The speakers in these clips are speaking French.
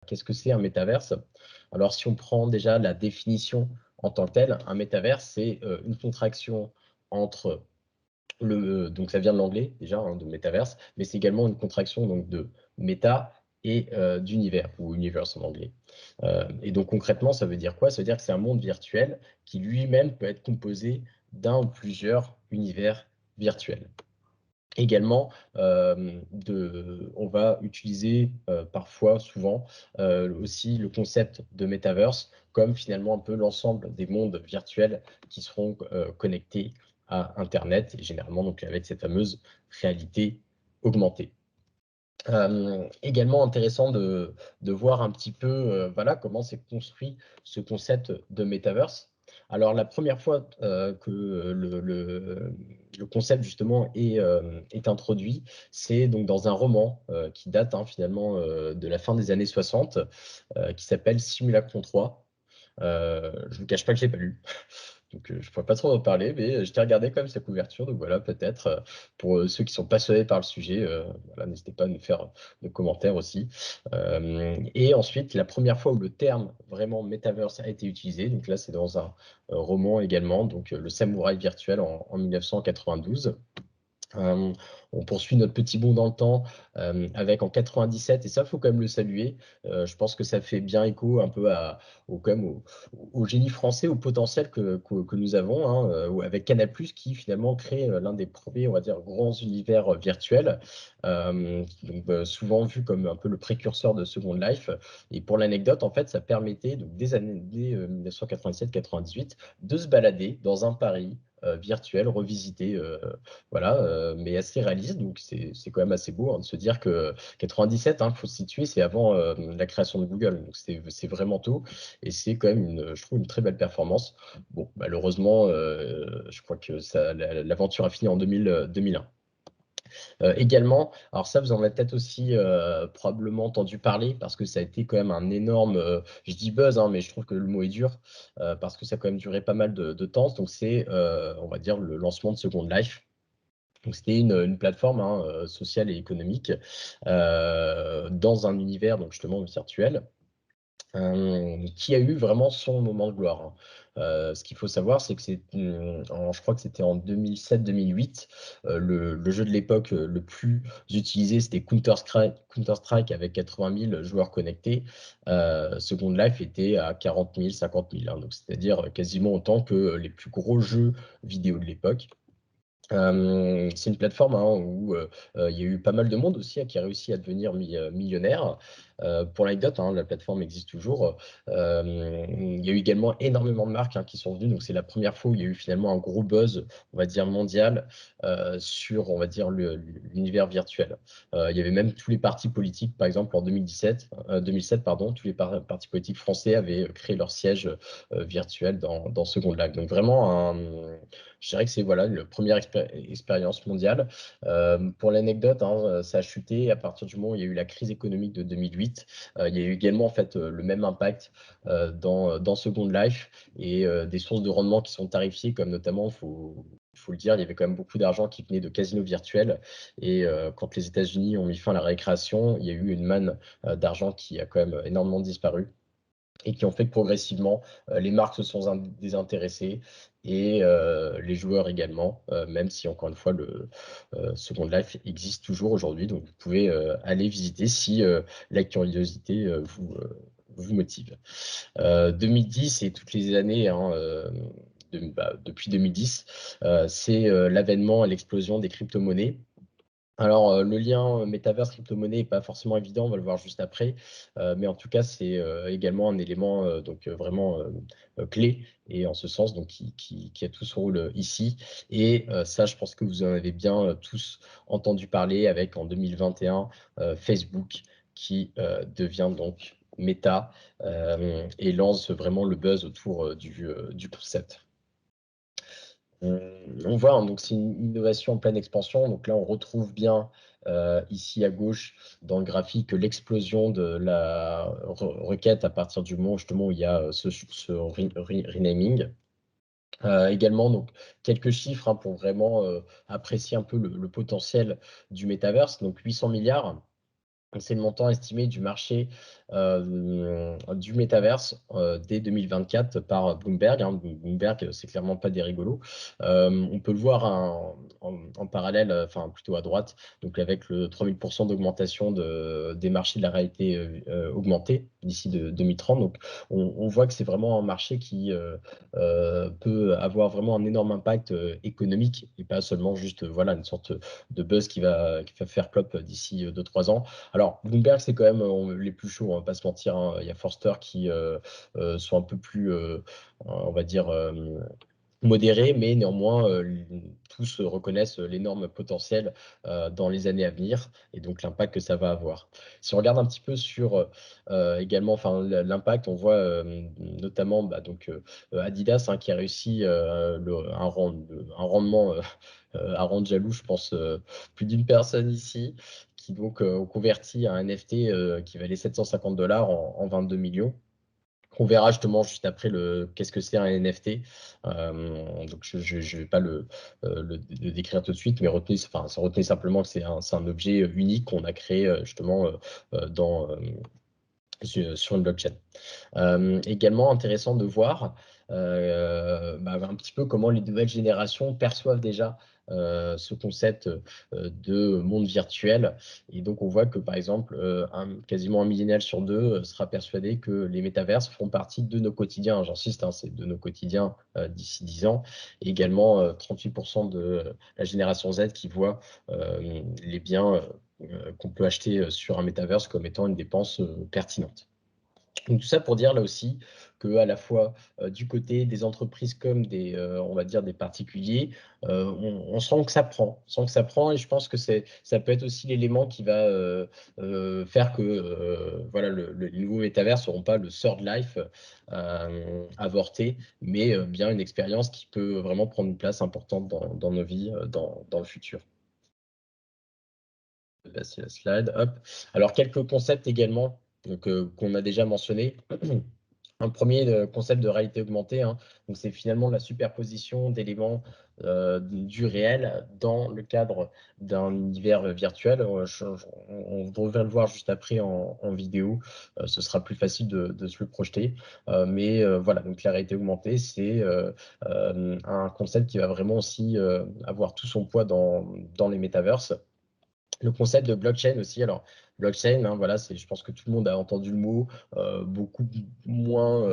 qu'est-ce que c'est un métaverse? Alors, si on prend déjà la définition en tant que telle, un métaverse, c'est une contraction entre donc ça vient de l'anglais déjà, hein, de métaverse, mais c'est également une contraction donc de méta et d'univers ou universe en anglais. Et donc concrètement, ça veut dire quoi? Ça veut dire que c'est un monde virtuel qui lui-même peut être composé d'un ou plusieurs univers virtuels. Également, on va utiliser, parfois, souvent, aussi le concept de metaverse comme finalement un peu l'ensemble des mondes virtuels qui seront, connectés à internet et généralement donc avec cette fameuse réalité augmentée. Également intéressant de voir un petit peu, voilà, comment s'est construit ce concept de metaverse. Alors la première fois, que le concept justement est introduit, c'est donc dans un roman, qui date, hein, finalement, de la fin des années 60, qui s'appelle Simulacron 3. Je ne vous cache pas que je l'ai pas lu. Donc, je pourrais pas trop en parler, mais je t'ai regardé quand même sa couverture, donc voilà, peut-être, pour, ceux qui sont passionnés par le sujet, voilà, n'hésitez pas à nous faire des commentaires aussi. Et ensuite, la première fois où le terme vraiment metaverse a été utilisé, donc là, c'est dans un, roman également, donc, Le Samouraï virtuel en 1992. On poursuit notre petit bond dans le temps, avec en 97 et ça, faut quand même le saluer. Je pense que ça fait bien écho un peu quand même au génie français, au potentiel que nous avons, hein, avec Canal+ qui finalement crée, l'un des premiers, on va dire, grands univers, virtuels, donc souvent vu comme un peu le précurseur de Second Life et pour l'anecdote, en fait, ça permettait donc dès 1997-98 de se balader dans un Paris, virtuel, revisité, voilà, mais assez réaliste, donc c'est quand même assez beau, hein, de se dire que 97, hein, faut se situer, c'est avant, la création de Google, donc c'est vraiment tôt et c'est quand même je trouve une très belle performance. Bon, malheureusement, je crois que l'aventure a fini en 2001. Également, alors ça, vous en avez peut-être aussi, probablement entendu parler parce que ça a été quand même un énorme, je dis buzz, hein, mais je trouve que le mot est dur, parce que ça a quand même duré pas mal de temps, donc c'est, on va dire le lancement de Second Life. Donc c'était une plateforme, hein, sociale et économique, dans un univers donc justement virtuel, qui a eu vraiment son moment de gloire, hein. Ce qu'il faut savoir, c'est que je crois que c'était en 2007-2008, le jeu de l'époque, le plus utilisé, c'était Counter Strike avec 80 000 joueurs connectés. Second Life était à 40 000, 50 000, hein, donc c'est-à-dire quasiment autant que les plus gros jeux vidéo de l'époque. C'est une plateforme, hein, où, il y a eu pas mal de monde aussi, hein, qui a réussi à devenir millionnaire. Pour l'anecdote, hein, la plateforme existe toujours. Il y a eu également énormément de marques, hein, qui sont venues, donc c'est la première fois où il y a eu finalement un gros buzz, on va dire mondial, sur, on va dire, l'univers virtuel. Il y avait même tous les partis politiques, par exemple en 2007 pardon, tous les partis politiques français avaient créé leur siège, virtuel dans Second Life. Donc vraiment je dirais que c'est voilà, la première expérience mondiale. Pour l'anecdote, hein, ça a chuté à partir du moment où il y a eu la crise économique de 2008. Il y a eu également en fait, le même impact, dans Second Life et des sources de rendement qui sont tarifées, comme notamment, faut le dire, il y avait quand même beaucoup d'argent qui venait de casinos virtuels et quand les États-Unis ont mis fin à la récréation, il y a eu une manne, d'argent qui a quand même énormément disparu et qui ont fait que progressivement, les marques se sont désintéressées et les joueurs également, même si encore une fois le Second Life existe toujours aujourd'hui. Donc vous pouvez, aller visiter si, la curiosité, vous motive. 2010 et toutes les années, hein, depuis 2010, c'est, l'avènement et l'explosion des crypto-monnaies. Alors, le lien, métavers, crypto-monnaie est pas forcément évident, on va le voir juste après, mais en tout cas, c'est, également un élément, donc, vraiment, clé et en ce sens donc qui a tout son rôle, ici et ça, je pense que vous en avez bien, tous entendu parler avec en 2021, Facebook qui, devient donc Meta, et lance vraiment le buzz autour, du concept. On voit, hein, donc c'est une innovation en pleine expansion. Donc là, on retrouve bien, ici à gauche dans le graphique, l'explosion de la requête à partir du moment justement où il y a, ce renaming. Également donc quelques chiffres, hein, pour vraiment, apprécier un peu le potentiel du métaverse. Donc 800 milliards C'est le montant estimé du marché du métaverse dès 2024 par Bloomberg, hein. Bloomberg, c'est clairement pas des rigolos. On peut le voir en parallèle, enfin plutôt à droite, donc avec le 3000% d'augmentation des marchés de la réalité augmentée d'ici 2030. Donc on voit que c'est vraiment un marché qui peut avoir vraiment un énorme impact économique et pas seulement juste voilà, une sorte de buzz qui va faire clope d'ici 2-3 ans. Alors, Bloomberg, c'est quand même les plus chauds, on va pas se mentir, hein. Il y a Forster qui sont un peu plus, on va dire, modérés, mais néanmoins, tous reconnaissent l'énorme potentiel dans les années à venir et donc l'impact que ça va avoir. Si on regarde un petit peu sur également enfin, l'impact, on voit notamment bah, donc, Adidas hein, qui a réussi un rendement à rendre jaloux, je pense, plus d'une personne ici, qui donc ont converti un NFT qui valait 750 dollars en 22 millions. On verra justement juste après qu'est-ce que c'est un NFT. Donc je vais pas le décrire tout de suite, mais retenez simplement que c'est un objet unique qu'on a créé justement sur une blockchain. Également intéressant de voir bah, un petit peu comment les nouvelles générations perçoivent déjà ce concept de monde virtuel. Et donc, on voit que, par exemple, quasiment un millénial sur deux sera persuadé que les métaverses font partie de nos quotidiens. J'insiste, hein, c'est de nos quotidiens d'ici 10 ans. Et également, 38% de la génération Z qui voit les biens qu'on peut acheter sur un métaverse comme étant une dépense pertinente. Donc tout ça pour dire là aussi que à la fois du côté des entreprises comme on va dire des particuliers, on sent que ça prend, et je pense que ça peut être aussi l'élément qui va faire que voilà, les nouveaux métavers seront pas le third life avorté, mais bien une expérience qui peut vraiment prendre une place importante dans nos vies dans le futur. Je vais passer la slide, hop. Alors quelques concepts également donc, qu'on a déjà mentionnés. Un premier concept de réalité augmentée, hein. Donc c'est finalement la superposition d'éléments du réel dans le cadre d'un univers virtuel. On devrait le voir juste après en vidéo. Ce sera plus facile de se le projeter. Mais voilà, donc la réalité augmentée, c'est un concept qui va vraiment aussi avoir tout son poids dans les métaverses. Le concept de blockchain aussi. Alors, blockchain, hein, voilà, je pense que tout le monde a entendu le mot. Beaucoup moins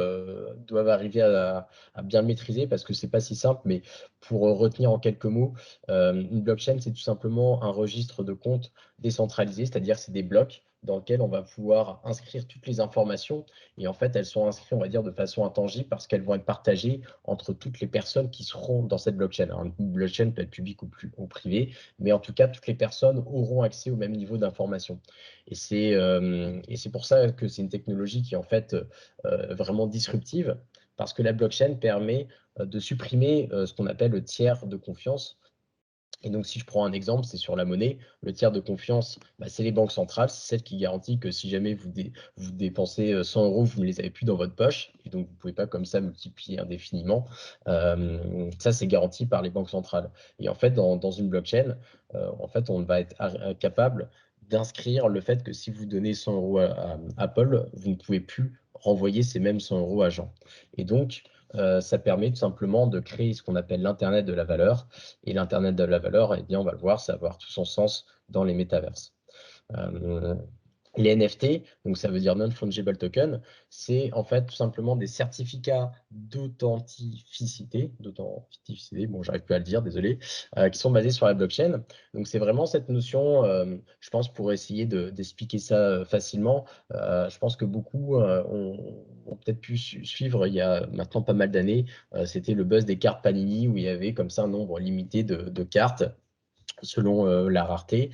doivent arriver à bien le maîtriser parce que c'est pas si simple. Mais pour retenir en quelques mots, une blockchain, c'est tout simplement un registre de comptes décentralisé, c'est-à-dire c'est des blocs dans lesquels on va pouvoir inscrire toutes les informations. Et en fait, elles sont inscrites, on va dire, de façon intangible parce qu'elles vont être partagées entre toutes les personnes qui seront dans cette blockchain. Alors, une blockchain peut être publique ou privée, mais en tout cas, toutes les personnes auront accès au même niveau d'information. Et c'est pour ça que c'est une technologie qui est en fait vraiment disruptive, parce que la blockchain permet de supprimer ce qu'on appelle le tiers de confiance. Et donc, si je prends un exemple, c'est sur la monnaie. Le tiers de confiance, bah, c'est les banques centrales. C'est celle qui garantit que si jamais vous dépensez 100 euros, vous ne les avez plus dans votre poche. Et donc, vous ne pouvez pas comme ça multiplier indéfiniment. Ça, c'est garanti par les banques centrales. Et en fait, dans une blockchain, en fait, on va être capable d'inscrire le fait que si vous donnez 100 euros à Apple, vous ne pouvez plus renvoyer ces mêmes 100 euros à Jean. Et donc, ça permet tout simplement de créer ce qu'on appelle l'Internet de la valeur. Et l'Internet de la valeur, eh bien, on va le voir, ça va avoir tout son sens dans les métaverses. Euh, les NFT, donc ça veut dire Non-Fungible Token, c'est en fait tout simplement des certificats d'authenticité, bon, j'arrive plus à le dire, désolé, qui sont basés sur la blockchain. Donc c'est vraiment cette notion, je pense, pour essayer d'expliquer ça facilement, je pense que beaucoup ont peut-être pu suivre il y a maintenant pas mal d'années, c'était le buzz des cartes Panini où il y avait comme ça un nombre limité de cartes selon la rareté.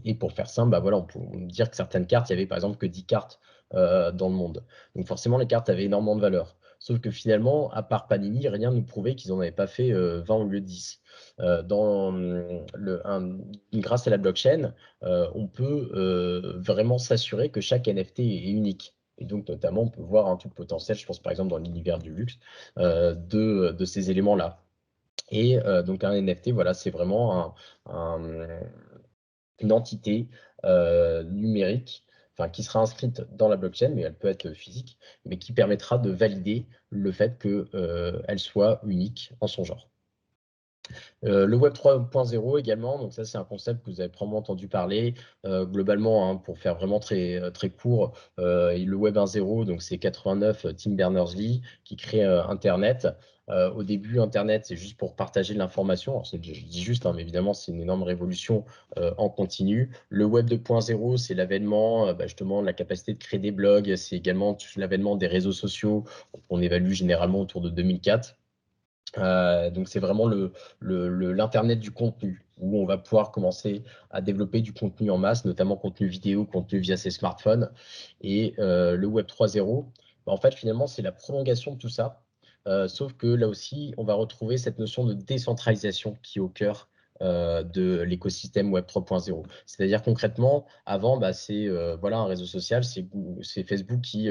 Et pour faire simple, bah voilà, on peut dire que certaines cartes, il y avait par exemple que 10 cartes dans le monde. Donc forcément, les cartes avaient énormément de valeur. Sauf que finalement, à part Panini, rien ne nous prouvait qu'ils n'en avaient pas fait 20 au lieu de 10. Grâce à la blockchain, on peut vraiment s'assurer que chaque NFT est unique. Et donc, notamment, on peut voir un tout le potentiel, je pense par exemple dans l'univers du luxe, de ces éléments-là. Et donc un NFT, voilà, c'est vraiment une entité numérique, enfin qui sera inscrite dans la blockchain, mais elle peut être physique, mais qui permettra de valider le fait qu'elle soit unique en son genre. Le Web 3.0 également, donc ça c'est un concept que vous avez probablement entendu parler. Globalement, hein, pour faire vraiment très court, et le Web 1.0, donc c'est 89 Tim Berners-Lee qui crée Internet. Au début, Internet, c'est juste pour partager de l'information. Alors, je dis juste, hein, mais évidemment, c'est une énorme révolution en continu. Le Web 2.0, c'est l'avènement, justement, de la capacité de créer des blogs. C'est également l'avènement des réseaux sociaux qu'on évalue généralement autour de 2004. Donc c'est vraiment l'Internet du contenu, où on va pouvoir commencer à développer du contenu en masse, notamment contenu vidéo, contenu via ses smartphones. Et le Web 3.0, en fait, finalement, c'est la prolongation de tout ça. Sauf que là aussi, on va retrouver cette notion de décentralisation qui est au cœur de l'écosystème Web 3.0. C'est-à-dire concrètement, avant, c'est voilà, un réseau social, c'est Facebook qui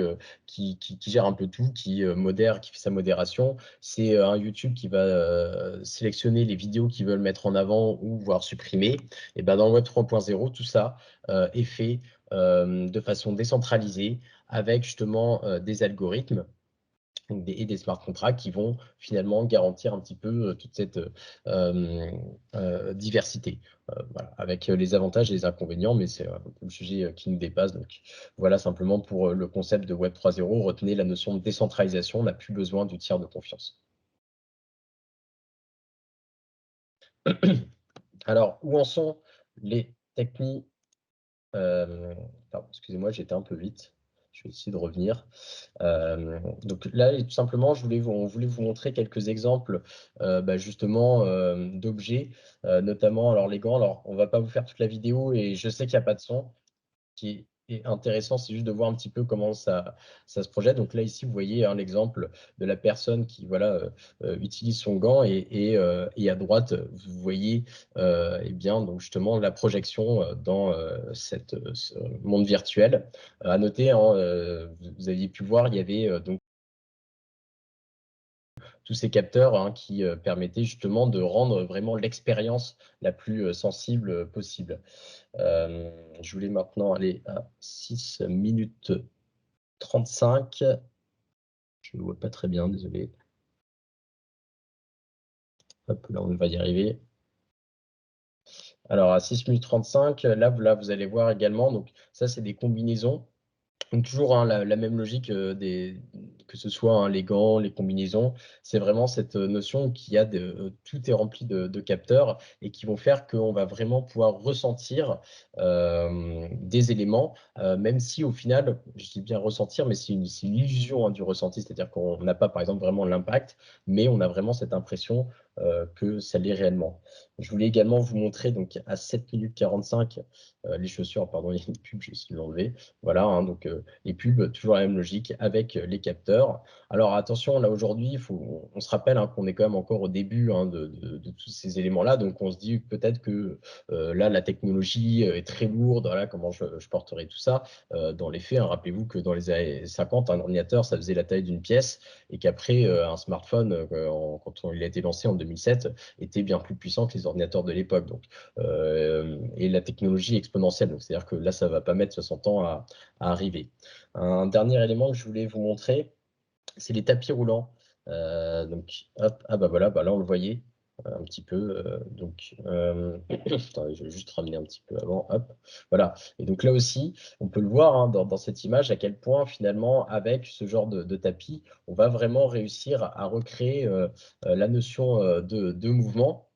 gère un peu tout, qui modère, qui fait sa modération. C'est un YouTube qui va sélectionner les vidéos qu'ils veulent mettre en avant ou voire supprimer. Et ben dans le Web 3.0, tout ça est fait de façon décentralisée avec justement des algorithmes et des smart contracts qui vont finalement garantir un petit peu toute cette diversité. Voilà, avec les avantages et les inconvénients, mais c'est un peu le sujet qui nous dépasse. Donc voilà, simplement pour le concept de Web 3.0, retenez la notion de décentralisation, on n'a plus besoin du tiers de confiance. Alors, où en sont les techniques pardon, excusez-moi, j'étais un peu vite. Je vais essayer de revenir. Donc là, tout simplement, on voulait vous montrer quelques exemples, justement, d'objets, notamment alors les gants. Alors, on va pas vous faire toute la vidéo et je sais qu'il y a pas de son. Qui est intéressant, c'est juste de voir un petit peu comment ça se projette. Donc là, ici, vous voyez, hein, l'exemple de la personne qui voilà, utilise son gant et à droite, vous voyez eh bien, donc justement la projection dans ce monde virtuel. À noter, hein, vous aviez pu voir, il y avait donc tous ces capteurs, hein, qui permettaient justement de rendre vraiment l'expérience la plus sensible possible. Je voulais maintenant aller à 6 minutes 35. Je ne vois pas très bien, désolé. Hop, là, on va y arriver. Alors, à 6 minutes 35, là, vous allez voir également, donc ça, c'est des combinaisons. Donc toujours, hein, la même logique, que ce soit, hein, les gants, les combinaisons, c'est vraiment cette notion qu'il y a tout est rempli de capteurs et qui vont faire qu'on va vraiment pouvoir ressentir des éléments, même si au final, je dis bien ressentir, mais c'est une illusion, hein, du ressenti, c'est-à-dire qu'on n'a pas, par exemple, vraiment l'impact, mais on a vraiment cette impression que ça l'est réellement. Je voulais également vous montrer, donc à 7 minutes 45, les chaussures, pardon, il y a une pub, je vais essayer de l'enlever. Voilà, hein, donc les pubs, toujours la même logique avec les capteurs. Alors attention, là aujourd'hui, on se rappelle, hein, qu'on est quand même encore au début, hein, de tous ces éléments-là, donc on se dit peut-être que là, la technologie est très lourde, voilà, comment je porterai tout ça. Dans les faits, hein, rappelez-vous que dans les années 50, un ordinateur, ça faisait la taille d'une pièce, et qu'après, un smartphone, quand il a été lancé en 2007, était bien plus puissant que les ordinateurs de l'époque. Donc, et la technologie exponentielle, donc c'est-à-dire que là, ça ne va pas mettre 60 ans à arriver. Un dernier élément que je voulais vous montrer, c'est les tapis roulants. Donc, hop, ah bah voilà, bah là on le voyait un petit peu. Attendez, je vais juste ramener un petit peu avant. Hop, voilà. Et donc là aussi, on peut le voir, hein, dans cette image à quel point finalement, avec ce genre de tapis, on va vraiment réussir à recréer la notion de mouvement.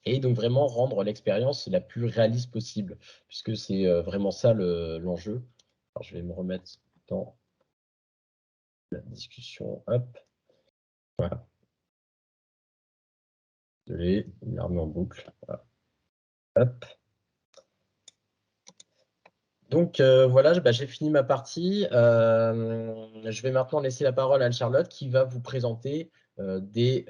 Et donc vraiment rendre l'expérience la plus réaliste possible, puisque c'est vraiment ça l'enjeu. Alors je vais me remettre dans la discussion. Hop, voilà. Désolé, il m'a remis en boucle. Voilà. Hop. Donc voilà, j'ai fini ma partie. Je vais maintenant laisser la parole à Anne-Charlotte qui va vous présenter des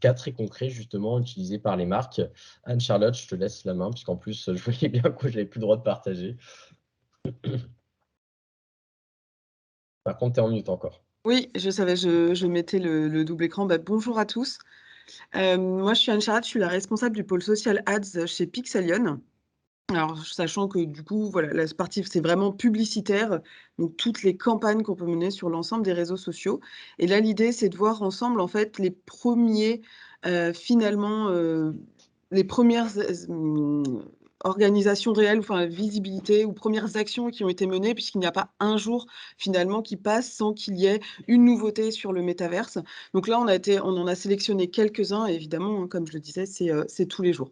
cas très concrets justement utilisés par les marques. Anne-Charlotte, je te laisse la main, puisqu'en plus, je voyais bien que je n'avais plus le droit de partager. Par contre, tu es en mute encore. Oui, je savais, je mettais le double écran. Bonjour à tous. Moi, je suis Anne Charlotte, je suis la responsable du pôle social Ads chez Pixelion. Alors, sachant que du coup, voilà, la partie, c'est vraiment publicitaire, donc toutes les campagnes qu'on peut mener sur l'ensemble des réseaux sociaux. Et là, l'idée, c'est de voir ensemble, en fait, les premiers, finalement, les premières organisations réelles, enfin, visibilité ou premières actions qui ont été menées, puisqu'il n'y a pas un jour, finalement, qui passe sans qu'il y ait une nouveauté sur le métaverse. Donc là, on en a sélectionné quelques-uns et évidemment, hein, comme je le disais, c'est tous les jours.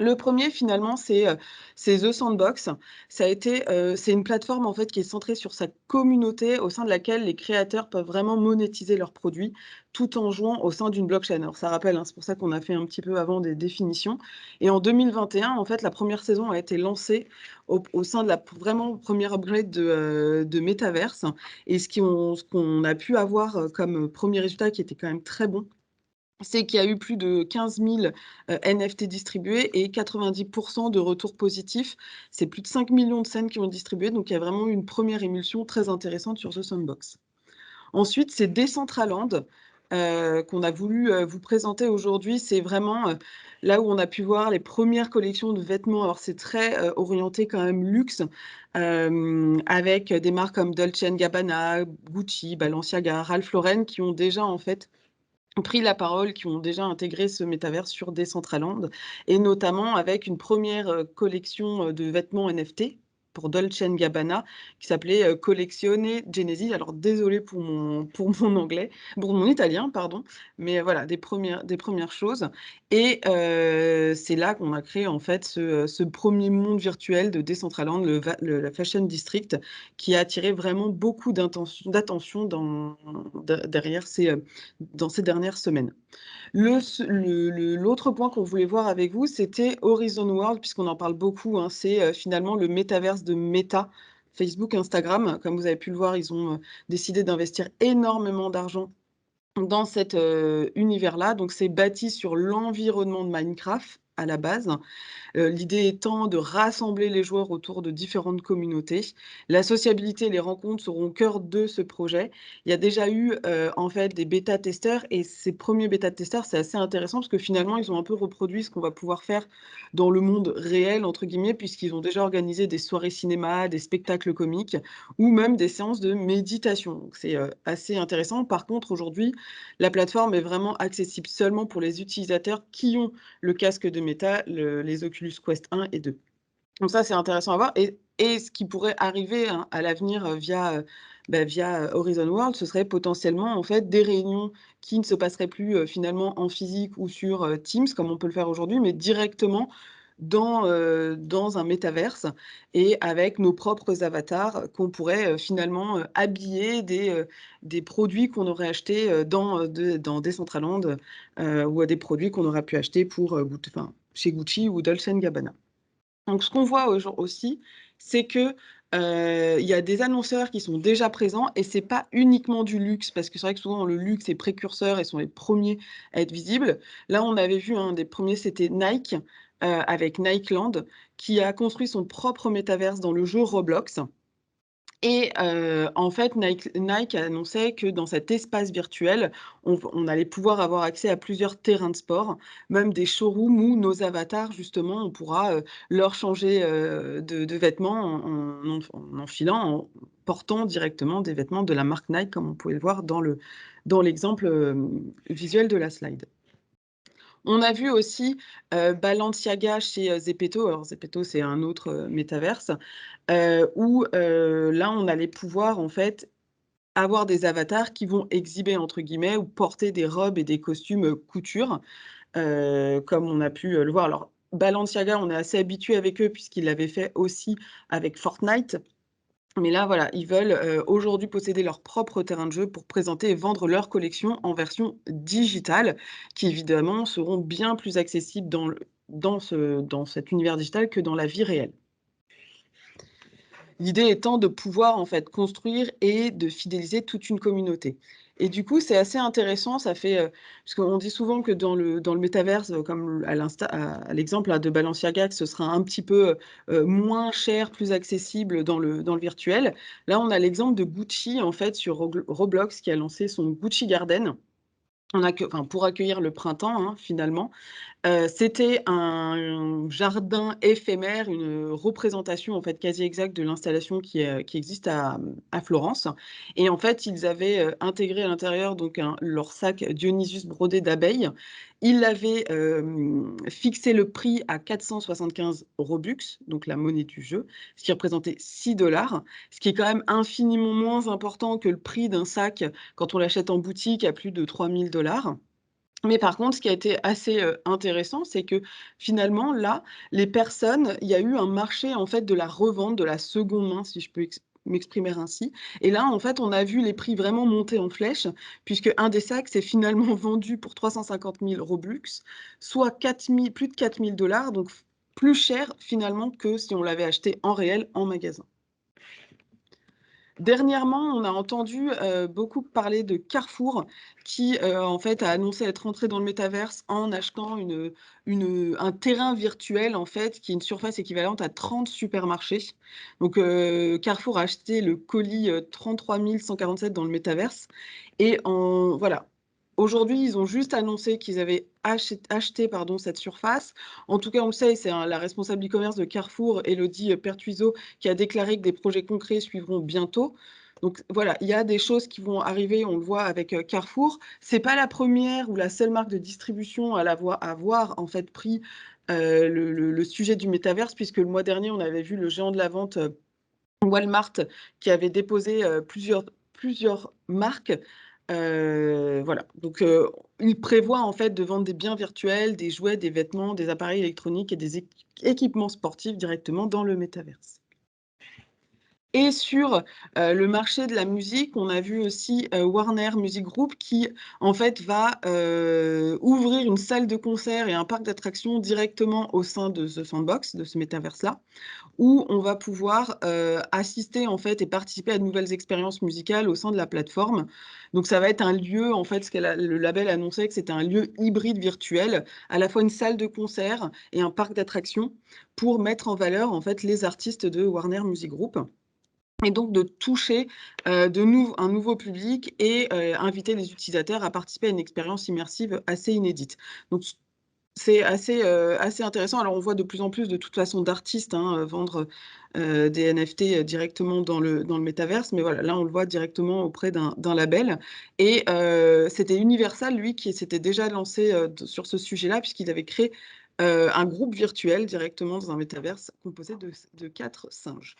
Le premier finalement, c'est The Sandbox. Ça a été, c'est une plateforme en fait qui est centrée sur sa communauté au sein de laquelle les créateurs peuvent vraiment monétiser leurs produits, tout en jouant au sein d'une blockchain. Alors ça rappelle, hein, c'est pour ça qu'on a fait un petit peu avant des définitions et en 2021, en fait, la première saison a été lancée au sein de la vraiment première upgrade de Metaverse et ce qu'on a pu avoir, comme, 1 résultat qui était quand même très bon, c'est qu'il y a eu plus de 15 000 NFT distribués et 90 de retours positifs. C'est plus de 5 millions de scènes qui ont distribué, donc il y a vraiment eu une première émulsion très intéressante sur The Sandbox. Ensuite, c'est Decentraland, qu'on a voulu, vous présenter aujourd'hui. C'est vraiment, là où on a pu voir les premières collections de vêtements. Alors c'est très, orienté quand même luxe, avec des marques comme Dolce& Gabbana, Gucci, Balenciaga, Ralph Lauren qui ont déjà en fait pris la parole, qui ont déjà intégré ce métavers sur Decentraland et notamment avec une première collection, de vêtements NFT pour Dolce& Gabbana qui s'appelait, Collezione Genesi. Alors désolée pour mon anglais, pour mon italien pardon, mais voilà des premières choses et c'est là qu'on a créé en fait ce 1er monde virtuel de Decentraland, la Fashion District qui a attiré vraiment beaucoup d'attention derrière dans ces dernières semaines. L'autre point qu'on voulait voir avec vous, c'était Horizon World, puisqu'on en parle beaucoup, hein, c'est finalement le métaverse de Meta, Facebook, Instagram. Comme vous avez pu le voir, ils ont décidé d'investir énormément d'argent dans cet univers-là. Donc c'est bâti sur l'environnement de Minecraft à la base. L'idée étant de rassembler les joueurs autour de différentes communautés. La sociabilité et les rencontres seront au cœur de ce projet. Il y a déjà eu, en fait, des bêta-testeurs et ces premiers bêta-testeurs, c'est assez intéressant parce que finalement, ils ont un peu reproduit ce qu'on va pouvoir faire dans le monde «réel» entre guillemets, puisqu'ils ont déjà organisé des soirées cinéma, des spectacles comiques ou même des séances de méditation. Donc c'est, assez intéressant. Par contre, aujourd'hui, la plateforme est vraiment accessible seulement pour les utilisateurs qui ont le casque de Meta, les Oculus Quest 1 et 2. Donc ça, c'est intéressant à voir et ce qui pourrait arriver, hein, à l'avenir, via Horizon World, ce serait potentiellement, en fait, des réunions qui ne se passeraient plus, finalement en physique ou sur, Teams comme on peut le faire aujourd'hui, mais directement dans un métaverse et avec nos propres avatars qu'on pourrait, finalement, habiller des produits qu'on aurait achetés, dans Decentraland, ou à des produits qu'on aurait pu acheter pour, chez Gucci ou Dolce& Gabbana. Donc ce qu'on voit aussi, c'est que, il y a des annonceurs qui sont déjà présents et c'est pas uniquement du luxe parce que c'est vrai que souvent le luxe est précurseur et sont les premiers à être visibles. Là, on avait vu un des premiers, c'était Nike, avec Nikeland qui a construit son propre métaverse dans le jeu Roblox. Et en fait, Nike annonçait que dans cet espace virtuel, on allait pouvoir avoir accès à plusieurs terrains de sport, même des showrooms où nos avatars justement, on pourra, leur changer, de vêtements en enfilant, en portant directement des vêtements de la marque Nike comme on pouvait le voir dans l'exemple, visuel de la slide. On a vu aussi, Balenciaga chez, Zepeto. Alors Zepeto, c'est un autre, métaverse, où, là, on allait pouvoir, en fait, avoir des avatars qui vont «exhiber» entre guillemets ou porter des robes et des costumes, couture, comme on a pu, le voir. Alors Balenciaga, on est assez habitué avec eux puisqu'ils l'avaient fait aussi avec Fortnite. Mais là, voilà, ils veulent, aujourd'hui posséder leur propre terrain de jeu pour présenter et vendre leurs collections en version digitale, qui évidemment seront bien plus accessibles dans cet univers digital que dans la vie réelle. L'idée étant de pouvoir, en fait, construire et de fidéliser toute une communauté et du coup, c'est assez intéressant, ça fait, parce qu'on dit souvent que dans le métaverse, comme à l'exemple là de Balenciaga, que ce sera un petit peu, moins cher, plus accessible dans le virtuel. Là, on a l'exemple de Gucci, en fait, sur Roblox qui a lancé son Gucci Garden. On a que enfin, pour accueillir le printemps, hein, finalement C'était un jardin éphémère, une représentation, en fait, quasi exacte de l'installation qui existe à Florence et en fait, ils avaient, intégré à l'intérieur donc leur sac Dionysus brodé d'abeilles. Ils l'avaient, fixé le prix à 475 Robux, donc la monnaie du jeu, ce qui représentait 6 $, ce qui est quand même infiniment moins important que le prix d'un sac quand on l'achète en boutique à plus de 3 000 $. Mais par contre, ce qui a été assez, intéressant, c'est que finalement là, les personnes il y a eu un marché en fait de la revente, de la seconde main, si je peux m'exprimer ainsi et là, en fait, on a vu les prix vraiment monter en flèche puisque un des sacs s'est finalement vendu pour 350 000 Robux, soit 4 000 plus de 4 000 $, donc plus cher finalement que si on l'avait acheté en réel en magasin. Dernièrement, on a entendu, beaucoup parler de Carrefour qui, en fait, a annoncé être rentré dans le métaverse en achetant un terrain virtuel, en fait, qui est une surface équivalente à 30 supermarchés. Donc, Carrefour a acheté le colis, 33 147 dans le métaverse et voilà. Aujourd'hui, ils ont juste annoncé qu'ils avaient acheté, pardon, cette surface. En tout cas, on le sait, c'est la responsable e-commerce de Carrefour, Élodie Pertuiseau, qui a déclaré que des projets concrets suivront bientôt. Donc voilà, il y a des choses qui vont arriver, on le voit avec Carrefour. C'est pas la première ou la seule marque de distribution à avoir en fait pris le sujet du métaverse, puisque le mois dernier, on avait vu le géant de la vente Walmart qui avait déposé plusieurs marques. Voilà, donc ils prévoient en fait de vendre des biens virtuels, des jouets, des vêtements, des appareils électroniques et des équipements sportifs directement dans le métaverse. Et sur, le marché de la musique, on a vu aussi, Warner Music Group qui, en fait, va, ouvrir une salle de concert et un parc d'attractions directement au sein de The Sandbox, de ce métaverse-là, où on va pouvoir, assister, en fait, et participer à de nouvelles expériences musicales au sein de la plateforme. Donc ça va être un lieu, en fait, le label annonçait que c'était un lieu hybride virtuel, à la fois une salle de concert et un parc d'attractions pour mettre en valeur, en fait, les artistes de Warner Music Group et donc de toucher, un nouveau public et inviter les utilisateurs à participer à une expérience immersive assez inédite. Donc c'est assez intéressant. Alors on voit de plus en plus de toute façon d'artistes, hein, vendre, des NFT, directement dans le métaverse, mais voilà, là on le voit directement auprès d'un label et c'était Universal lui qui s'était déjà lancé, sur ce sujet-là puisqu'il avait créé, un groupe virtuel directement dans un métaverse composé de 4 singes.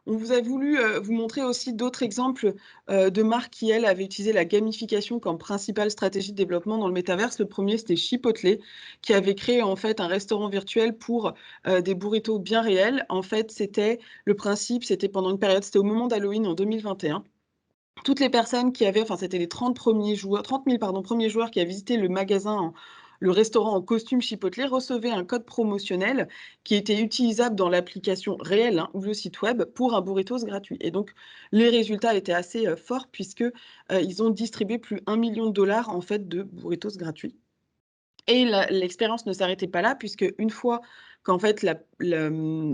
On vous a voulu, vous montrer aussi d'autres exemples, de marques qui, elles, avaient utilisé la gamification comme principale stratégie de développement dans le métaverse. Le premier, c'était Chipotle, qui avait créé, en fait, un restaurant virtuel pour, des burritos bien réels. En fait, le principe, c'était pendant une période, c'était au moment d'Halloween en 2021. Toutes les personnes qui avaient, enfin, c'était les 30 000 pardon, premiers joueurs qui avaient visité le restaurant en costume Chipotle recevaient un code promotionnel qui était utilisable dans l'application réelle, hein, ou le site web pour un burritos gratuit et donc les résultats étaient assez, forts puisque, ils ont distribué plus $1 million en fait de burritos gratuits. Et l'expérience ne s'arrêtait pas là puisque une fois qu'en fait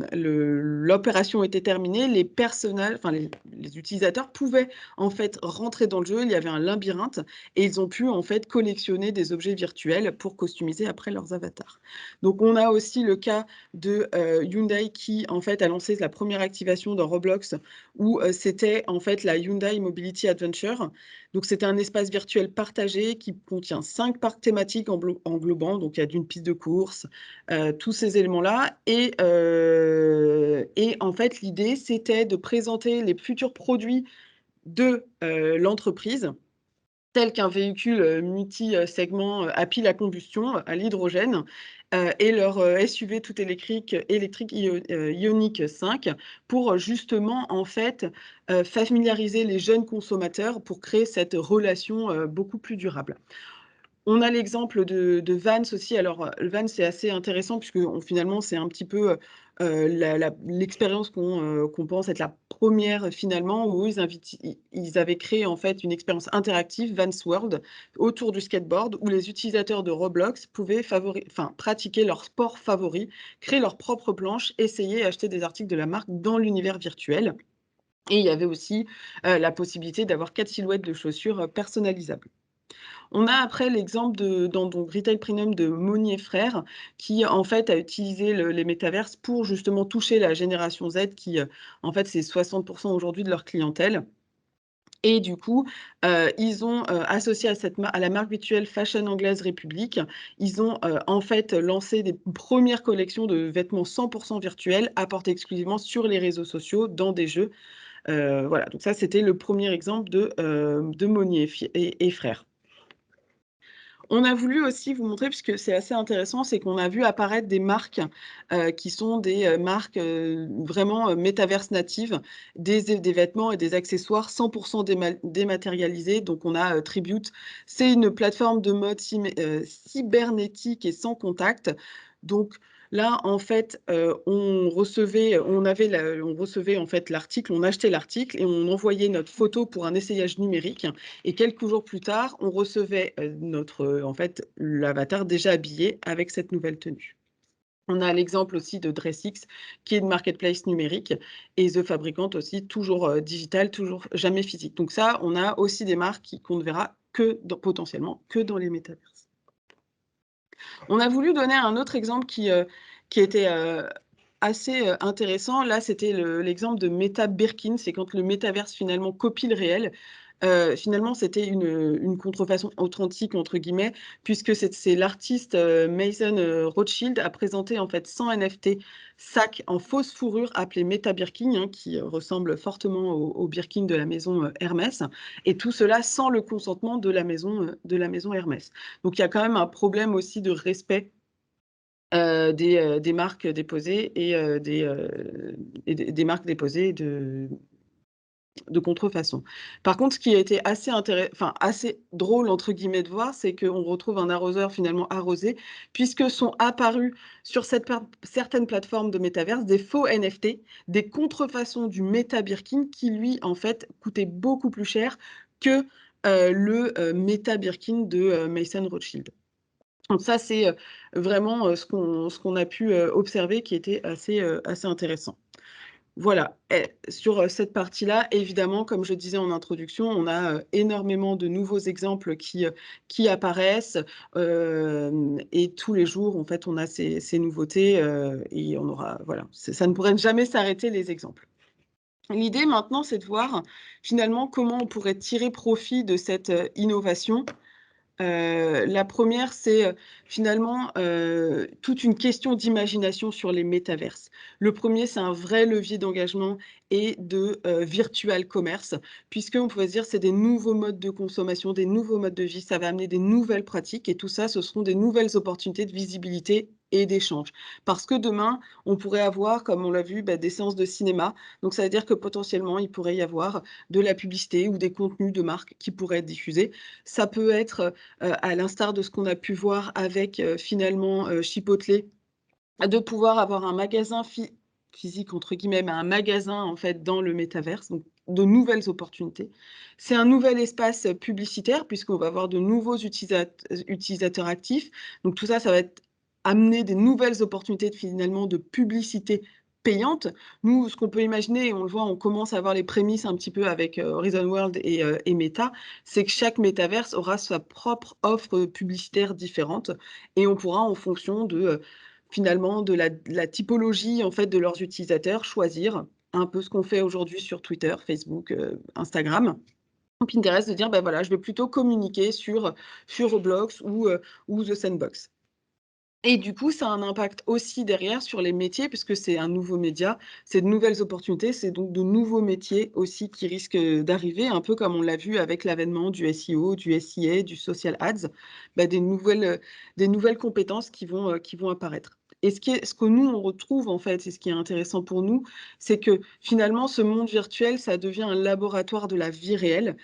l'opération était terminée, les personnages, enfin les utilisateurs pouvaient en fait rentrer dans le jeu. Il y avait un labyrinthe et ils ont pu en fait collectionner des objets virtuels pour customiser après leurs avatars. Donc on a aussi le cas de, Hyundai qui en fait a lancé la première activation dans Roblox où, c'était en fait la Hyundai Mobility Adventure. Donc c'était un espace virtuel partagé qui contient 5 parcs thématiques englobant, donc il y a d'une piste de course, tous ces éléments-là et en fait l'idée c'était de présenter les futurs produits de, l'entreprise, tels qu'un véhicule, multi-segment, à pile à combustion, à l'hydrogène, et leur, SUV tout électrique Ioniq 5 pour, justement, en fait, familiariser les jeunes consommateurs pour créer cette relation, beaucoup plus durable. On a l'exemple de Vans aussi. Alors, Vans, c'est assez intéressant puisque finalement, c'est un petit peu, l'expérience qu'on pense être la première finalement où ils avaient créé en fait une expérience interactive, Vans World, autour du skateboard où les utilisateurs de Roblox pouvaient pratiquer leur sport favori, créer leur propre planche, essayer et acheter des articles de la marque dans l'univers virtuel et il y avait aussi, la possibilité d'avoir 4 silhouettes de chaussures, personnalisables. On a après l'exemple dans donc Retail Premium de Monnier Frères qui, en fait, a utilisé les métaverses pour justement toucher la génération Z qui, en fait, c'est 60 aujourd'hui de leur clientèle. Et du coup, ils ont, associé à la marque virtuelle fashion anglaise République, ils ont, en fait, lancé des premières collections de vêtements 100 virtuels à porter exclusivement sur les réseaux sociaux dans des jeux. Voilà, donc ça, c'était le premier exemple de Monnier et Frères. On a voulu aussi vous montrer, puisque c'est assez intéressant, c'est qu'on a vu apparaître des marques, qui sont des, marques, vraiment, métaverse natives, des vêtements et des accessoires 100 dématérialisés. Donc on a, Tribute, c'est une plateforme de mode cybernétique et sans contact. Donc là, en fait, on recevait en fait l'article, on achetait l'article et on envoyait notre photo pour un essayage numérique. Et quelques jours plus tard, on recevait, en fait, l'avatar déjà habillé avec cette nouvelle tenue. On a l'exemple aussi de DressX, qui est une marketplace numérique, et The Fabricant aussi, toujours, digital, toujours jamais physique. Donc ça, on a aussi des marques qu'on ne verra que potentiellement que dans les métaverses. On a voulu donner un autre exemple qui était, assez, intéressant. Là, c'était l'exemple de Meta Birkin, c'est quand le métaverse finalement copie le réel. Finalement, c'était une «contrefaçon authentique» entre guillemets, puisque c'est l'artiste, Mason, Rothschild a présenté en fait 100 NFT sacs en fausse fourrure appelés Meta Birkin, hein, qui, ressemblent fortement aux Birkin de la maison, Hermès, et tout cela sans le consentement de la maison Hermès. Donc il y a quand même un problème aussi de respect, des marques déposées des marques déposées de contrefaçon. Par contre, ce qui a été assez «drôle» entre guillemets de voir, c'est qu'on retrouve un arroseur finalement arrosé, puisque sont apparus sur certaines plateformes de métaverse des faux NFT, des contrefaçons du Meta Birkin qui lui, en fait, coûtait beaucoup plus cher que, Meta Birkin de, Mason Rothschild. Donc ça, c'est, vraiment, ce qu'on a pu, observer qui était assez intéressant. Voilà, et sur, cette partie-là, évidemment, comme je disais en introduction, on a, énormément de nouveaux exemples qui apparaissent, et tous les jours, en fait, on a ces nouveautés, et on aura voilà, ça ne pourrait jamais s'arrêter les exemples. L'idée maintenant, c'est de voir, finalement, comment on pourrait tirer profit de cette, innovation. La première, c'est, finalement, toute une question d'imagination sur les métaverses. Le premier, c'est un vrai levier d'engagement et de, virtual commerce, puisqu'on pourrait se dire c'est des nouveaux modes de consommation, des nouveaux modes de vie, ça va amener des nouvelles pratiques et tout ça, ce seront des nouvelles opportunités de visibilité et d'échange. Parce que demain, on pourrait avoir, comme on l'a vu, des séances de cinéma, donc ça veut dire que potentiellement, il pourrait y avoir de la publicité ou des contenus de marques qui pourraient être diffusés. Ça peut être, à l'instar de ce qu'on a pu voir avec, finalement, Chipotle, de pouvoir avoir un magasin «physique» entre guillemets, mais un magasin en fait dans le métaverse, donc de nouvelles opportunités. C'est un nouvel espace, publicitaire puisqu'on va avoir de nouveaux utilisateurs actifs. Donc tout ça, ça va amener des nouvelles opportunités finalement de publicité payante. Nous, ce qu'on peut imaginer et on le voit, on commence à voir les prémices un petit peu avec, Horizon World et Meta, c'est que chaque métaverse aura sa propre offre, publicitaire différente et on pourra en fonction de, finalement de la typologie en fait de leurs utilisateurs, choisir un peu ce qu'on fait aujourd'hui sur Twitter, Facebook, Instagram, ou Pinterest, de dire: «Bah, voilà, je vais plutôt communiquer sur Roblox ou The Sandbox». Et du coup, ça a un impact aussi derrière sur les métiers puisque c'est un nouveau média, c'est de nouvelles opportunités, c'est donc de nouveaux métiers aussi qui risquent, d'arriver, un peu comme on l'a vu avec l'avènement du SEO, du SIA, du social ads, des nouvelles compétences qui vont apparaître. Et ce que nous on retrouve en fait et ce qui est intéressant pour nous, c'est que finalement ce monde virtuel, ça devient un laboratoire de la vie réelle.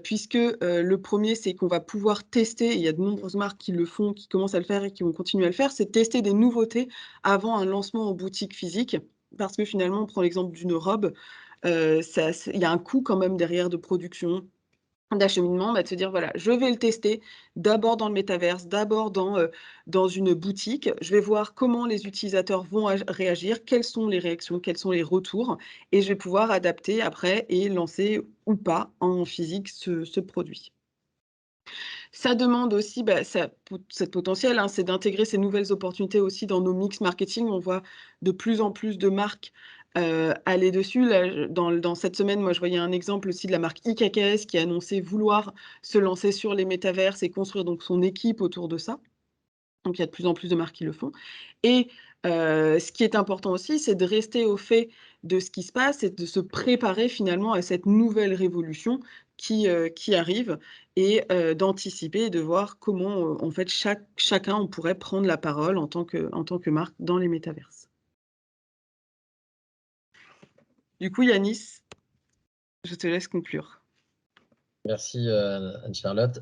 Puisque, le premier, c'est qu'on va pouvoir tester, et il y a de nombreuses marques qui le font, qui commencent à le faire et qui vont continuer à le faire, c'est tester des nouveautés avant un lancement en boutique physique. Parce que finalement, on prend l'exemple d'une robe, il y a un coût quand même derrière de production, d'acheminement, de se dire: «Voilà, je vais le tester d'abord dans le métaverse, d'abord dans une boutique. Je vais voir comment les utilisateurs vont réagir, quelles sont les réactions, quels sont les retours et je vais pouvoir adapter après et lancer ou pas en physique ce produit». Ça demande aussi, cette potentiel, hein, c'est d'intégrer ces nouvelles opportunités aussi dans nos mix marketing. On voit de plus en plus de marques, aller dessus. Là, dans cette semaine, moi, je voyais un exemple aussi de la marque IKKS qui a annoncé vouloir se lancer sur les métaverses et construire donc son équipe autour de ça. Donc il y a de plus en plus de marques qui le font et ce qui est important aussi, c'est de rester au fait de ce qui se passe et de se préparer finalement à cette nouvelle révolution qui arrive et d'anticiper et de voir comment, en fait, chacun, on pourrait prendre la parole en tant que marque dans les métaverses. Du coup, Yanis, je te laisse conclure. Merci, Anne-Charlotte.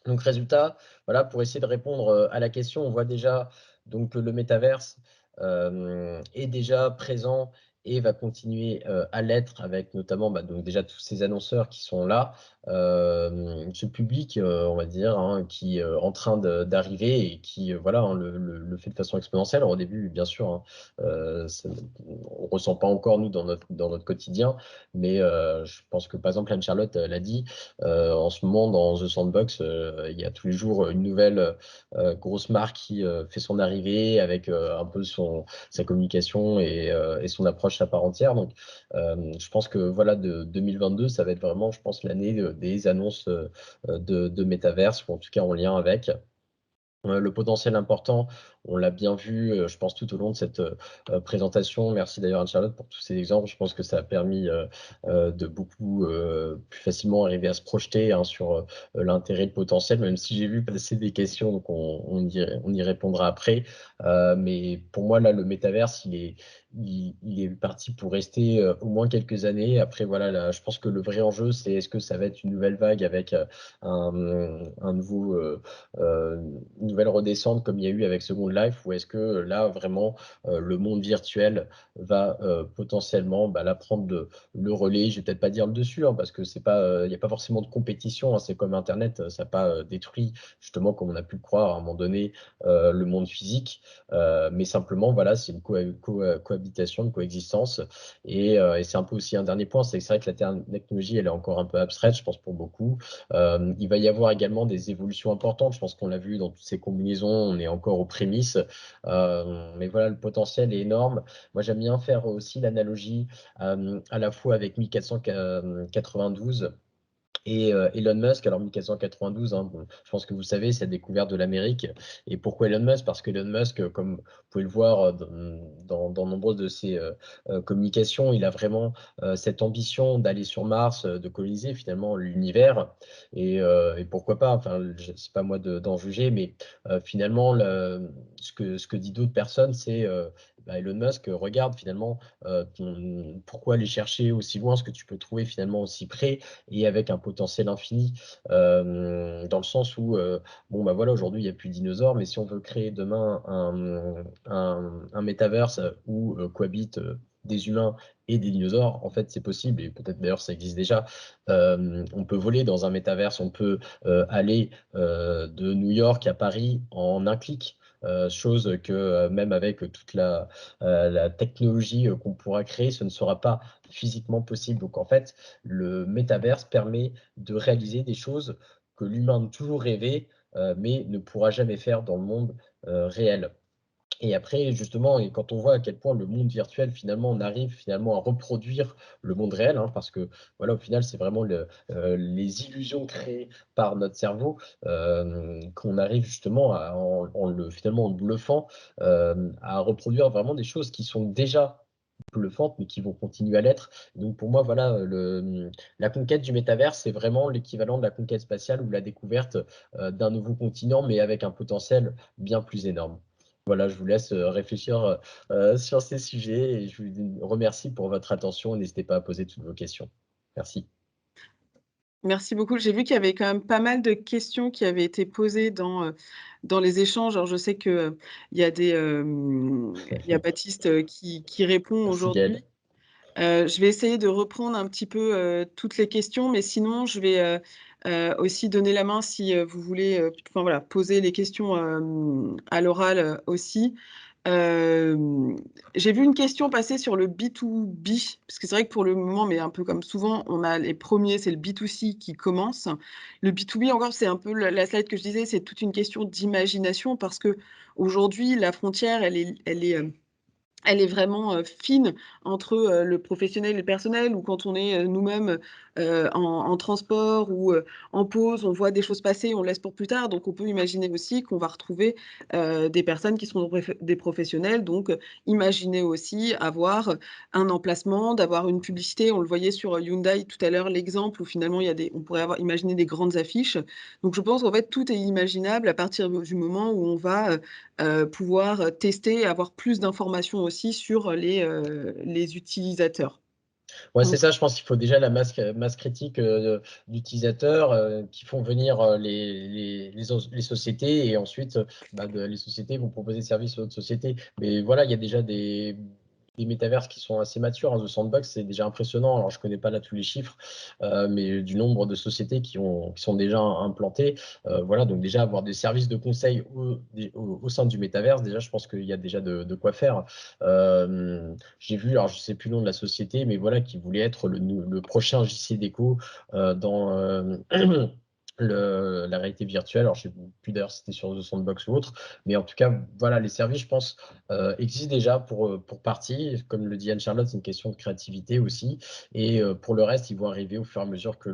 Donc résultat, voilà, pour essayer de répondre, à la question, on voit déjà donc que le métaverse, est déjà présent et va continuer, à l'être avec notamment, donc déjà tous ces annonceurs qui sont là, ce public, on va dire, hein, qui est, en train d'arriver et qui, voilà, hein, le fait de façon exponentielle. Alors au début, bien sûr, hein, ça on ressent pas encore nous dans notre quotidien, mais, je pense que par exemple Anne-Charlotte, l'a dit, en ce moment, dans The Sandbox, il y a tous les jours une nouvelle grosse marque qui fait son arrivée avec un peu sa communication et son approche à part entière. Donc, je pense que voilà, de 2022, ça va être vraiment, je pense, l'année des annonces de métaverse, ou en tout cas en lien avec. Le potentiel important, on l'a bien vu, je pense tout au long de cette, présentation. Merci d'ailleurs Anne-Charlotte pour tous ces exemples. Je pense que ça a permis, de beaucoup, plus facilement arriver à se projeter, hein, sur, l'intérêt, le potentiel, même si j'ai vu passer des questions, donc on y répondra après. Mais pour moi, là, le métaverse, il est parti pour rester, au moins quelques années. Après voilà, là, je pense que le vrai enjeu, c'est est-ce que ça va être une nouvelle vague avec, un nouveau, une nouvelle redescente comme il y a eu avec Second Life, ou est-ce que là vraiment le monde virtuel va potentiellement là prendre le relais, je vais peut-être pas dire le dessus, hein, parce que c'est pas, il n'y a pas forcément de compétition, hein, c'est comme Internet, ça n'a pas détruit justement comme on a pu le croire à un moment donné le monde physique, mais simplement voilà, c'est une cohabitation, une coexistence, et c'est un peu aussi un dernier point, c'est que c'est vrai que la technologie elle est encore un peu abstraite, je pense pour beaucoup. Il va y avoir également des évolutions importantes. Je pense qu'on l'a vu dans toutes ces combinaisons. On est encore aux prémices. Mais voilà, le potentiel est énorme. Moi, j'aime bien faire aussi l'analogie à la fois avec 1492 et Elon Musk. Alors 1492, hein, bon, je pense que vous savez, c'est la découverte de l'Amérique. Et pourquoi Elon Musk? Parce qu'Elon Musk, comme vous pouvez le voir dans nombreuses de ses communications, il a vraiment cette ambition d'aller sur Mars, de coloniser finalement l'univers. Et pourquoi pas, enfin, c'est pas moi d'en juger, mais finalement, ce que dit d'autres personnes, c'est Elon Musk, regarde finalement, pourquoi aller chercher aussi loin ce que tu peux trouver finalement aussi près et avec un potentiel infini, dans le sens où, bon, voilà, aujourd'hui, il n'y a plus de dinosaures, mais si on veut créer demain un métaverse où cohabitent des humains et des dinosaures, en fait, c'est possible, et peut-être d'ailleurs ça existe déjà. On peut voler dans un métaverse, on peut aller de New York à Paris en un clic. Chose que même avec toute la technologie qu'on pourra créer, ce ne sera pas physiquement possible. Donc en fait, le métaverse permet de réaliser des choses que l'humain a toujours rêvé, mais ne pourra jamais faire dans le monde réel. Et après, justement, et quand on voit à quel point le monde virtuel, finalement, on arrive finalement à reproduire le monde réel, hein, parce que voilà, au final, c'est vraiment les illusions créées par notre cerveau, qu'on arrive justement finalement en bluffant, à reproduire vraiment des choses qui sont déjà bluffantes, mais qui vont continuer à l'être. Donc pour moi, voilà, la conquête du métavers, c'est vraiment l'équivalent de la conquête spatiale ou la découverte d'un nouveau continent, mais avec un potentiel bien plus énorme. Voilà, je vous laisse réfléchir sur ces sujets et je vous remercie pour votre attention. N'hésitez pas à poser toutes vos questions. Merci. Merci beaucoup. J'ai vu qu'il y avait quand même pas mal de questions qui avaient été posées dans les échanges. Alors je sais que, il y a Baptiste, qui répond Merci Gaël. aujourd'hui. Je vais essayer de reprendre un petit peu, toutes les questions, mais sinon je vais, aussi donner la main si, vous voulez, enfin voilà, poser les questions, à l'oral, aussi. J'ai vu une question passer sur le B2B, parce que c'est vrai que pour le moment, mais un peu comme souvent, on a les premiers, c'est le B2C qui commence. Le B2B, encore, c'est un peu la slide que je disais, c'est toute une question d'imagination, parce qu'aujourd'hui, la frontière, elle est vraiment, fine entre, le professionnel et le personnel, ou quand on est, nous-mêmes, en transport ou, en pause, on voit des choses passer, on laisse pour plus tard. Donc on peut imaginer aussi qu'on va retrouver, des personnes qui seront des professionnels. Donc, imaginez aussi avoir un emplacement, d'avoir une publicité. On le voyait sur, Hyundai tout à l'heure, l'exemple où finalement il y a on pourrait imaginer des grandes affiches. Donc je pense qu'en fait tout est imaginable à partir du moment où on va, pouvoir tester et avoir plus d'informations aussi sur les utilisateurs. Ouais, c'est Donc ça, je pense qu'il faut déjà la masse critique d'utilisateurs qui font venir les sociétés et ensuite les sociétés vont proposer des services aux autres sociétés. Mais voilà, il y a déjà des métaverses qui sont assez matures, hein. The Sandbox, c'est déjà impressionnant. Alors, je ne connais pas là tous les chiffres, mais du nombre de sociétés qui sont déjà implantées. Voilà, donc déjà avoir des services de conseil au sein du métaverse, déjà, je pense qu'il y a déjà de quoi faire. J'ai vu, alors je ne sais plus le nom de la société, mais voilà, qui voulait être le prochain JC Deco dans la réalité virtuelle. Alors je ne sais plus d'ailleurs si c'était sur The Sandbox ou autre, mais en tout cas, voilà, les services, je pense, existent déjà pour partie. Comme le dit Anne-Charlotte, c'est une question de créativité aussi. Et pour le reste, ils vont arriver au fur et à mesure que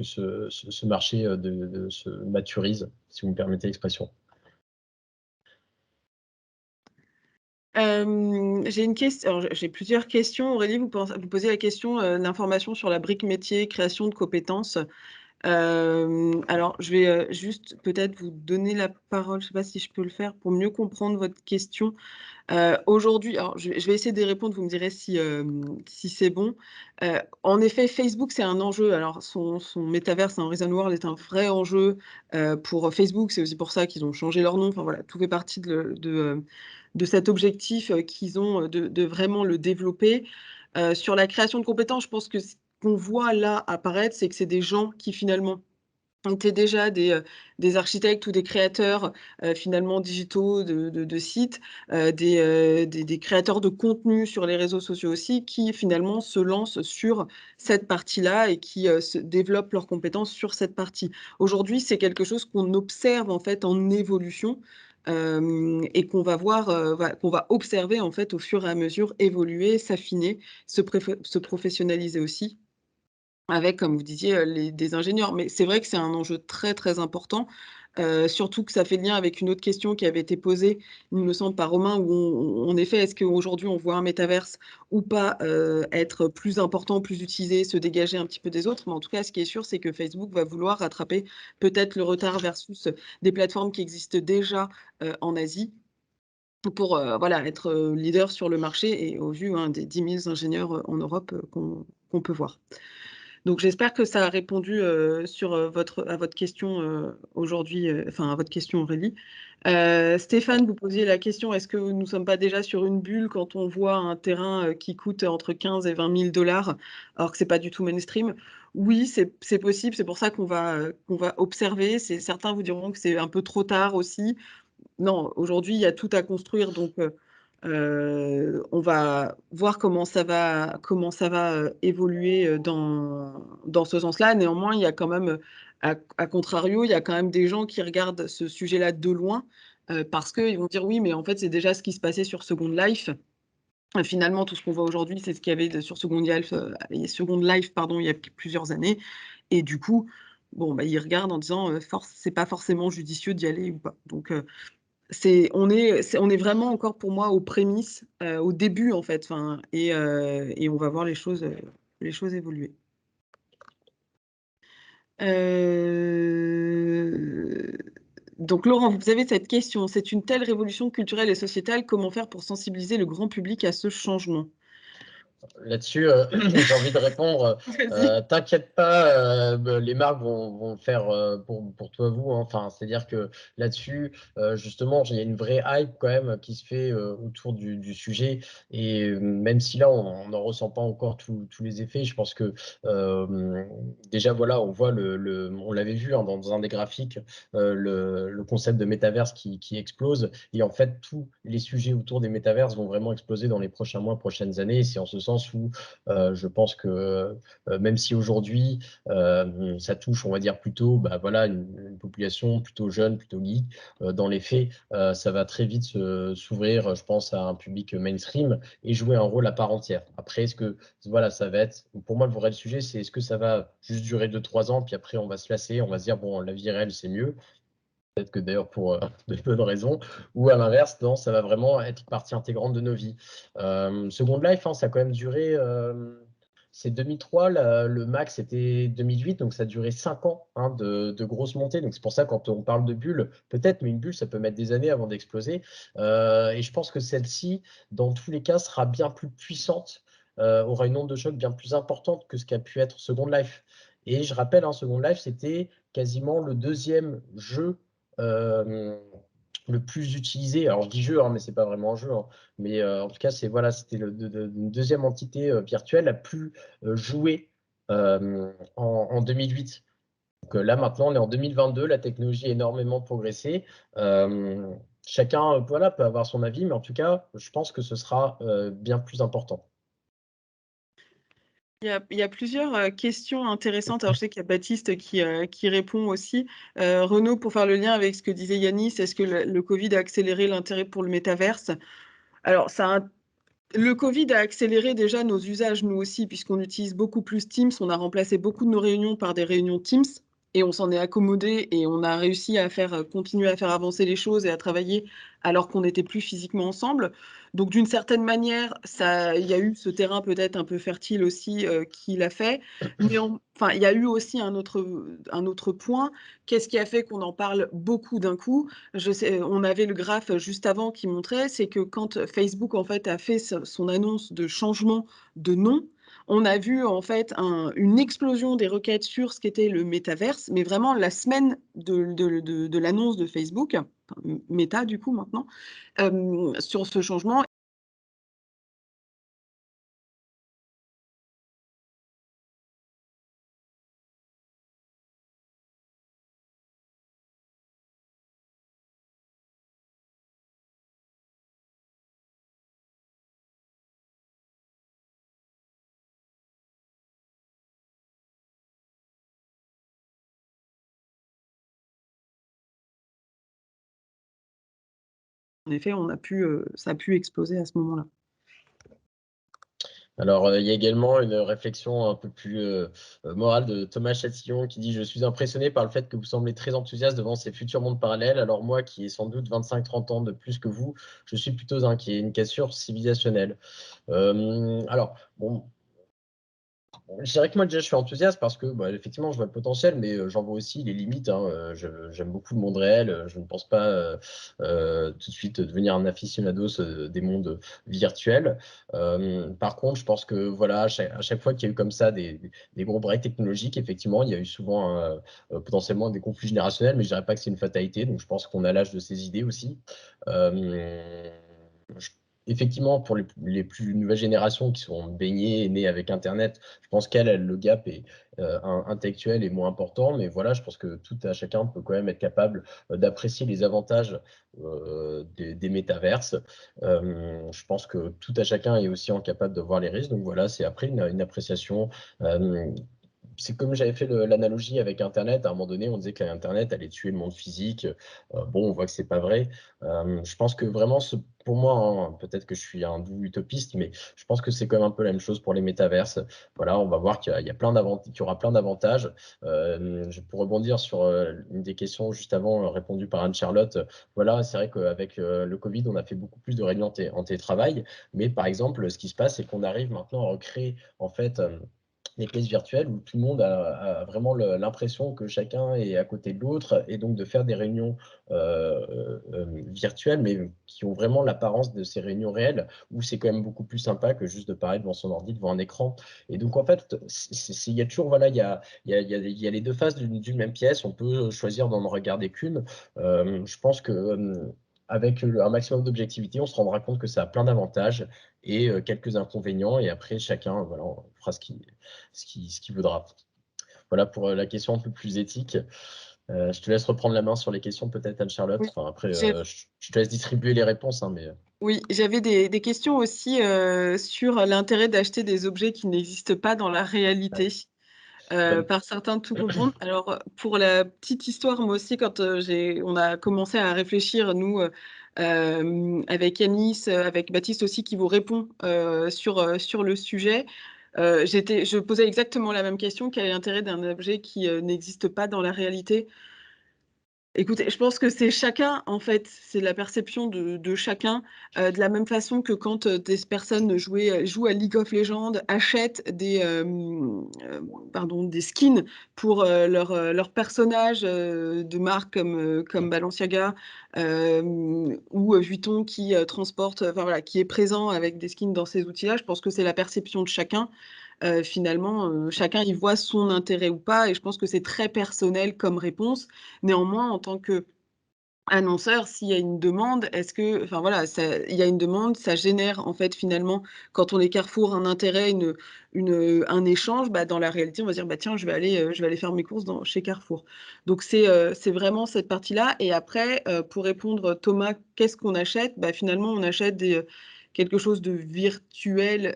ce marché se maturise, si vous me permettez l'expression. J'ai une question. Alors j'ai plusieurs questions. Aurélie, vous posez la question, l'information sur la brique métier, création de compétences. Alors je vais, juste peut-être vous donner la parole, je ne sais pas si je peux le faire pour mieux comprendre votre question. Aujourd'hui, alors je vais essayer de répondre, vous me direz si c'est bon. En effet, Facebook, c'est un enjeu. Alors son métaverse, Horizon World est un vrai enjeu, pour Facebook. C'est aussi pour ça qu'ils ont changé leur nom. Enfin voilà, tout fait partie de cet objectif, qu'ils ont, de vraiment le développer. Sur la création de compétences, je pense que ce qu'on voit là apparaître, c'est que c'est des gens qui finalement étaient déjà des architectes ou des créateurs, finalement digitaux de sites, des créateurs de contenu sur les réseaux sociaux aussi, qui finalement se lancent sur cette partie-là et qui, se développent leurs compétences sur cette partie. Aujourd'hui, c'est quelque chose qu'on observe en fait en évolution, et qu'on va voir, qu'on va observer en fait au fur et à mesure évoluer, s'affiner, se professionnaliser aussi. Avec, comme vous disiez, des ingénieurs. Mais c'est vrai que c'est un enjeu très, très important, surtout que ça fait lien avec une autre question qui avait été posée, il me semble, par Romain, où en effet, est-ce qu'aujourd'hui on voit un métaverse ou pas, être plus important, plus utilisé, se dégager un petit peu des autres? Mais en tout cas, ce qui est sûr, c'est que Facebook va vouloir rattraper peut-être le retard versus des plateformes qui existent déjà, en Asie pour, voilà, être, leader sur le marché et au vu, hein, des 10 000 ingénieurs, en Europe, qu'on peut voir. Donc j'espère que ça a répondu, sur, à votre question, aujourd'hui, enfin à votre question Aurélie. Stéphane, vous posiez la question: «Est-ce que nous ne sommes pas déjà sur une bulle quand on voit un terrain, qui coûte entre 15 et 20 000 alors que c'est pas du tout mainstream?» Oui, c'est possible, c'est pour ça qu'on va observer. Certains vous diront que c'est un peu trop tard aussi. Non, aujourd'hui, il y a tout à construire, donc on va voir comment ça va, évoluer, dans ce sens-là. Néanmoins, il y a quand même, à contrario, il y a quand même des gens qui regardent ce sujet-là de loin, parce qu'ils vont dire: «Oui, mais en fait, c'est déjà ce qui se passait sur Second Life». Finalement, tout ce qu'on voit aujourd'hui, c'est ce qu'il y avait sur Second Life, pardon, il y a plusieurs années, et du coup, bon, bah, ils regardent en disant, c'est pas forcément judicieux d'y aller ou pas. Donc on est vraiment encore pour moi aux prémices, au début en fait, enfin, et on va voir les choses évoluer. Heu, donc Laurent, vous avez cette question: «C'est une telle révolution culturelle et sociétale, comment faire pour sensibiliser le grand public à ce changement?» Là-dessus, j'ai envie de répondre, Vas-y. t'inquiète pas, les marques vont le faire pour toi, vous, hein. Enfin, c'est-à-dire que là-dessus, justement, il y a une vraie hype quand même qui se fait autour du sujet. Et même si là, on n'en ressent pas encore tous les effets, je pense que déjà, voilà, on voit on l'avait vu hein, dans un des graphiques, le concept de métaverse qui explose. Et en fait, tous les sujets autour des métaverses vont vraiment exploser dans les prochains mois, prochaines années. Et c'est en ce sens où je pense que même si aujourd'hui ça touche, on va dire plutôt, bah, voilà, une population plutôt jeune, plutôt geek, dans les faits, ça va très vite s'ouvrir, je pense, à un public mainstream et jouer un rôle à part entière. Après, est-ce que voilà, ça va être, pour moi, le vrai sujet, c'est est-ce que ça va juste durer 2-3 ans, puis après on va se lasser, on va se dire bon, la vie réelle c'est mieux. Peut-être que d'ailleurs pour de bonnes raisons, ou à l'inverse, non, ça va vraiment être partie intégrante de nos vies. Second Life, hein, ça a quand même duré, c'est 2003, le max c'était 2008, donc ça a duré 5 ans hein, de grosses montées. Donc c'est pour ça quand on parle de bulle, peut-être, mais une bulle, ça peut mettre des années avant d'exploser. Et je pense que celle-ci, dans tous les cas, sera bien plus puissante, aura une onde de choc bien plus importante que ce qu'a pu être Second Life. Et je rappelle, hein, Second Life, c'était quasiment le deuxième jeu euh, le plus utilisé. Alors je dis jeu, hein, mais c'est pas vraiment un jeu. Hein. Mais en tout cas, voilà, c'était une deuxième entité virtuelle la plus jouée en 2008. Donc là maintenant, on est en 2022, la technologie a énormément progressé. Euh, Chacun voilà, peut avoir son avis, mais en tout cas, je pense que ce sera bien plus important. Il y a plusieurs, questions intéressantes. Alors, je sais qu'il y a Baptiste qui répond aussi. Renaud, pour faire le lien avec ce que disait Yanis, est-ce que le Covid a accéléré l'intérêt pour le métaverse? Alors, le Covid a accéléré déjà nos usages, nous aussi, puisqu'on utilise beaucoup plus Teams. On a remplacé beaucoup de nos réunions par des réunions Teams et on s'en est accommodé et on a réussi à continuer à faire avancer les choses et à travailler alors qu'on n'était plus physiquement ensemble. Donc, d'une certaine manière, il y a eu ce terrain peut-être un peu fertile aussi qui l'a fait. Mais enfin, il y a eu aussi un autre point. Qu'est-ce qui a fait qu'on en parle beaucoup d'un coup? Je sais, on avait le graphe juste avant qui montrait, c'est que quand Facebook en fait a fait son annonce de changement de nom, on a vu en fait une explosion des requêtes sur ce qu'était le métaverse, mais vraiment la semaine de l'annonce de Facebook, enfin, Meta du coup maintenant, sur ce changement. En effet, ça a pu exploser à ce moment-là. Alors, il y a également une réflexion un peu plus morale de Thomas Chatillon qui dit: Je suis impressionné par le fait que vous semblez très enthousiaste devant ces futurs mondes parallèles. Alors, moi, qui ai sans doute 25-30 ans de plus que vous, je suis plutôt inquiet. Une cassure civilisationnelle. Alors, bon, je dirais que moi déjà je suis enthousiaste parce que bah, effectivement je vois le potentiel, mais j'en vois aussi les limites. Hein. J'aime beaucoup le monde réel. Je ne pense pas tout de suite devenir un aficionados des mondes virtuels. Par contre, je pense que voilà, à chaque fois qu'il y a eu comme ça des gros breaks technologiques, effectivement, il y a eu souvent potentiellement des conflits générationnels, mais je dirais pas que c'est une fatalité. Donc je pense qu'on a l'âge de ces idées aussi. Euh, je- Effectivement, pour les plus nouvelles générations qui sont baignées et nées avec Internet, je pense le gap est intellectuel est moins important, mais voilà, je pense que tout à chacun peut quand même être capable d'apprécier les avantages des métaverses. Je pense que tout à chacun est aussi capable de voir les risques. Donc voilà, c'est après une appréciation. euh, c'est comme j'avais fait l'analogie avec Internet. À un moment donné, on disait que l'Internet allait tuer le monde physique. Bon, on voit que c'est pas vrai. Je pense que vraiment, pour moi, hein, peut-être que je suis un doux utopiste, mais je pense que c'est quand même un peu la même chose pour les métaverses. Voilà, on va voir qu'il y a qu'il y aura plein d'avantages. Pour rebondir sur une des questions juste avant répondues par Anne-Charlotte, voilà, c'est vrai qu'avec le Covid, on a fait beaucoup plus de réunions en télétravail. Mais par exemple, ce qui se passe, c'est qu'on arrive maintenant à recréer en fait des pièces virtuelles où tout le monde a vraiment l'impression que chacun est à côté de l'autre et donc de faire des réunions virtuelles, mais qui ont vraiment l'apparence de ces réunions réelles, où c'est quand même beaucoup plus sympa que juste de parler devant son ordi, devant un écran. Et donc, en fait, il y a toujours, voilà, il y a les deux faces d'une même pièce. On peut choisir d'en regarder qu'une. Je pense que avec un maximum d'objectivité, on se rendra compte que ça a plein d'avantages et quelques inconvénients. Et après, chacun, voilà, on fera ce qu'il voudra. Voilà pour la question un peu plus éthique. Je te laisse reprendre la main sur les questions, peut-être, Anne-Charlotte. Oui, Enfin, après, j'ai je te laisse distribuer les réponses, hein, mais oui, j'avais des questions aussi, sur l'intérêt d'acheter des objets qui n'existent pas dans la réalité, ouais. Bah, par certains de tout comprendre. Alors, pour la petite histoire, moi aussi, quand, on a commencé à réfléchir, nous, avec Yanis, avec Baptiste aussi qui vous répond, sur le sujet, je posais exactement la même question: «Quel est l'intérêt d'un objet qui, n'existe pas dans la réalité?» Écoutez, je pense que c'est chacun, en fait, c'est la perception de chacun, de la même façon que quand, des personnes jouent à League of Legends, achètent des skins pour, leurs personnages, de marques comme Balenciaga, ou Vuitton qui, transporte, enfin voilà, qui est présent avec des skins dans ces outils-là. Je pense que c'est la perception de chacun. Finalement, chacun y voit son intérêt ou pas et je pense que c'est très personnel comme réponse. Néanmoins, en tant qu'annonceur, s'il y a une demande, est-ce que enfin voilà, il y a une demande, ça génère en fait finalement, quand on est Carrefour, un intérêt, un échange, bah, dans la réalité, on va se dire: «Bah, tiens, je vais aller faire mes courses chez Carrefour». Donc c'est vraiment cette partie-là et après, pour répondre, Thomas, qu'est-ce qu'on achète? Bah, finalement, on achète quelque chose de virtuel,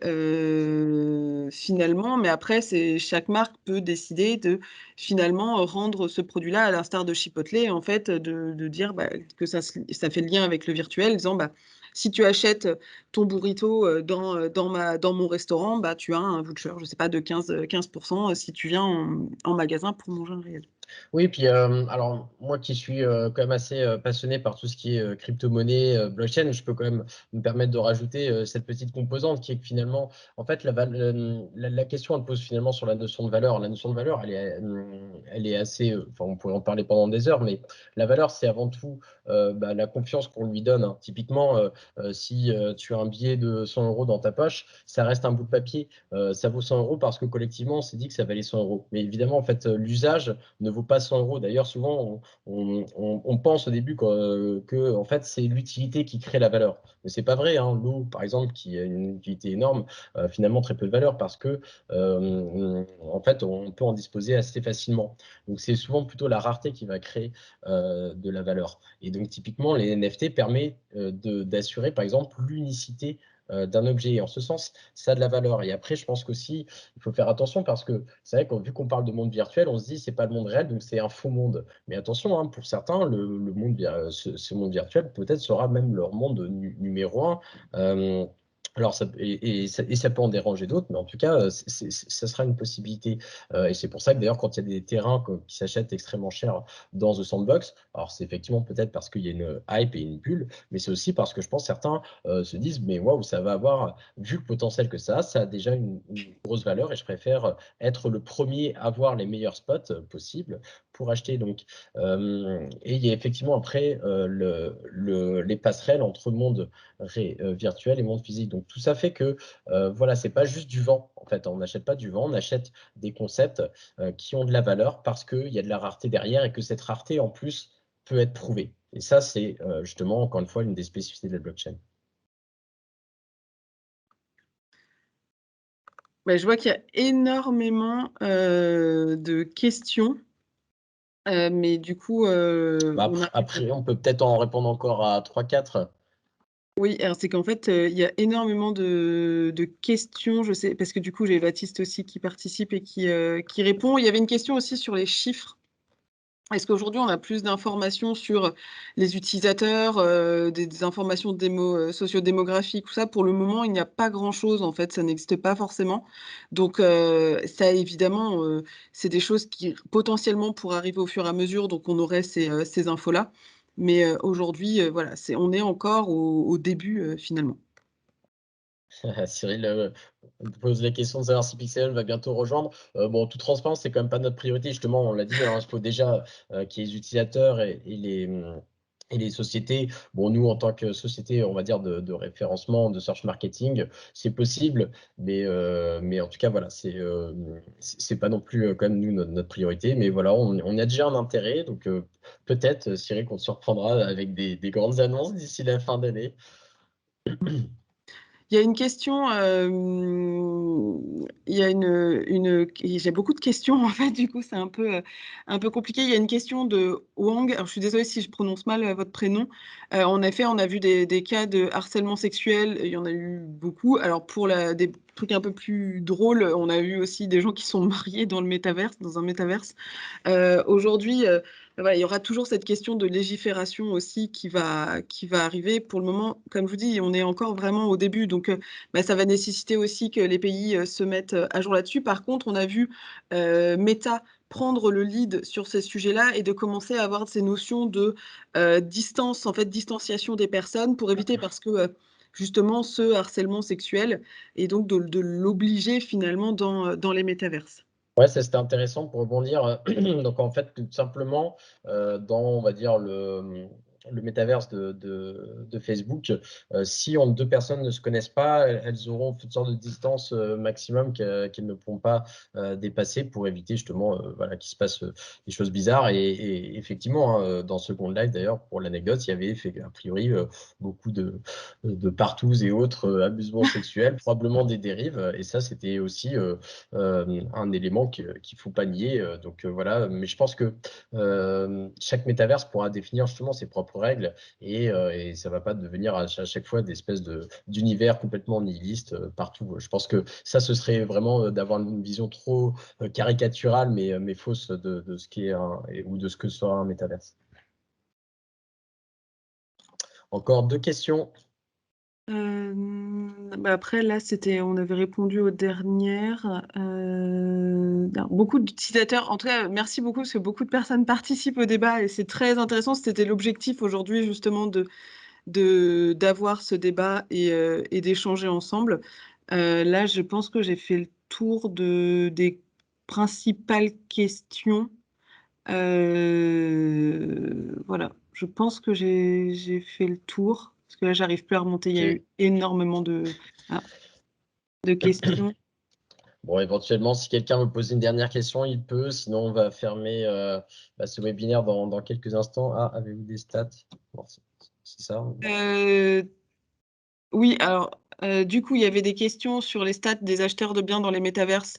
finalement, mais après c'est chaque marque peut décider de finalement, rendre ce produit-là à l'instar de Chipotle, en fait, de dire, bah, que ça fait le lien avec le virtuel, en disant: «Bah, si tu achètes ton burrito, dans mon restaurant, bah, tu as un voucher, je sais pas, de 15 si tu viens en magasin pour manger un réel». oui, puis alors moi qui suis quand même assez passionné par tout ce qui est crypto-monnaie, blockchain, je peux quand même me permettre de rajouter cette petite composante qui est que finalement, en fait, la question elle pose finalement sur la notion de valeur. La notion de valeur, elle est assez, enfin, on pourrait en parler pendant des heures, mais la valeur, c'est avant tout bah, la confiance qu'on lui donne, hein. Typiquement, si tu as un billet de 100 euros dans ta poche, ça reste un bout de papier. Ça vaut 100 euros parce que collectivement, on s'est dit que ça valait 100 euros. Mais évidemment, en fait, l'usage ne vaut pas 100 euros. D'ailleurs, souvent, on pense au début que en fait, c'est l'utilité qui crée la valeur. Mais c'est pas vrai, hein. L'eau, par exemple, qui a une utilité énorme, finalement très peu de valeur parce que en fait, on peut en disposer assez facilement. Donc, c'est souvent plutôt la rareté qui va créer de la valeur. Et donc, typiquement, les NFT permettent d'assurer, par exemple, l'unicité d'un objet. Et en ce sens, ça a de la valeur. Et après, je pense qu'aussi, il faut faire attention parce que c'est vrai que vu qu'on parle de monde virtuel, on se dit c'est pas le monde réel, donc c'est un faux monde. Mais attention, hein, pour certains, ce monde virtuel peut-être sera même leur monde numéro un. Alors et ça peut en déranger d'autres, mais en tout cas, ça sera une possibilité. Et c'est pour ça que d'ailleurs, quand il y a des terrains qui s'achètent extrêmement cher dans The Sandbox, alors c'est effectivement peut-être parce qu'il y a une hype et une bulle, mais c'est aussi parce que je pense que certains se disent, mais waouh, ça va avoir, vu le potentiel que ça a déjà une grosse valeur et je préfère être le premier à voir les meilleurs spots possibles pour acheter. Donc, et il y a effectivement après les passerelles entre monde virtuel et monde physique. Donc tout ça fait que voilà, c'est pas juste du vent. En fait, on n'achète pas du vent, on achète des concepts qui ont de la valeur parce qu'il y a de la rareté derrière et que cette rareté en plus peut être prouvée. Et ça, c'est justement encore une fois une des spécificités de la blockchain. Bah, je vois qu'il y a énormément, de questions, mais du coup, Bah, on arrive. après, on peut peut-être en répondre encore à trois quatre. Oui, alors c'est qu'en fait, il y a énormément de questions, je sais parce que du coup, j'ai Baptiste aussi qui participe et qui répond. Il y avait une question aussi sur les chiffres. Est-ce qu'aujourd'hui, on a plus d'informations sur les utilisateurs, des informations sociodémographiques, tout ça? Pour le moment, il n'y a pas grand-chose, en fait, ça n'existe pas forcément. Donc ça évidemment, c'est des choses qui potentiellement pourraient arriver au fur et à mesure, donc on aurait ces infos-là. Mais aujourd'hui, voilà, on est encore au début, finalement. Cyril me pose la question de savoir si Pixel va bientôt rejoindre. Bon, en toute transparence, c'est quand même pas notre priorité. Justement, on l'a dit, hein, il faut déjà qu'il y ait les utilisateurs et les sociétés. Bon, nous, en tant que société, on va dire de référencement, de search marketing, c'est possible, mais en tout cas, voilà, c'est pas non plus quand même nous notre priorité. Mais voilà, on a déjà un intérêt, donc peut-être, Cyril, qu'on te surprendra avec des grandes annonces d'ici la fin d'année. Il y a une question, il y a j'ai beaucoup de questions en fait, du coup c'est un peu compliqué. Il y a une question de Wang, alors je suis désolée si je prononce mal votre prénom. En effet, on a vu des cas de harcèlement sexuel, il y en a eu beaucoup. Alors pour des trucs un peu plus drôles, on a vu aussi des gens qui sont mariés dans le métaverse, dans un métaverse. Aujourd'hui, voilà, il y aura toujours cette question de légifération aussi qui va arriver. Pour le moment, comme je vous dis, on est encore vraiment au début, donc bah, ça va nécessiter aussi que les pays se mettent à jour là-dessus. Par contre, on a vu Meta prendre le lead sur ces sujets-là et de commencer à avoir ces notions de distance, en fait, distanciation des personnes pour éviter parce que justement ce harcèlement sexuel et donc de l'obliger finalement dans les métaverses. Ouais, ça c'était intéressant pour rebondir. Donc en fait, tout simplement, dans, on va dire, le métaverse de Facebook, si deux personnes ne se connaissent pas, elles auront une sorte de distance maximum qu'elles ne pourront pas dépasser pour éviter justement voilà, qu'il se passe des choses bizarres. Et effectivement, hein, dans Second Life, d'ailleurs, pour l'anecdote, il y avait a priori beaucoup de partous et autres abusements sexuels, probablement des dérives. Et ça, c'était aussi un élément qu'il faut pas nier. Donc voilà, mais je pense que chaque métaverse pourra définir justement ses propres règles et ça va pas devenir à chaque fois des espèces d'univers complètement nihilistes partout. Je pense que ça, ce serait vraiment d'avoir une vision trop caricaturale mais fausse de ce qui est ou de ce que sera un métaverse. Encore deux questions. Bah après, là, on avait répondu aux dernières. Non, beaucoup d'utilisateurs, en tout cas, merci beaucoup parce que beaucoup de personnes participent au débat et c'est très intéressant. C'était l'objectif aujourd'hui, justement, d'avoir ce débat et d'échanger ensemble. Là, je pense que j'ai fait le tour des principales questions. Voilà, je pense que j'ai fait le tour, parce que là, j'arrive plus à remonter. Il y a Ok. eu énormément ah, de questions. Bon, éventuellement, si quelqu'un me pose une dernière question, il peut. Sinon, on va fermer ce webinaire dans quelques instants. Ah, avez-vous des stats? Bon, c'est ça? Euh, oui, alors, du coup, il y avait des questions sur les stats des acheteurs de biens dans les métaverses.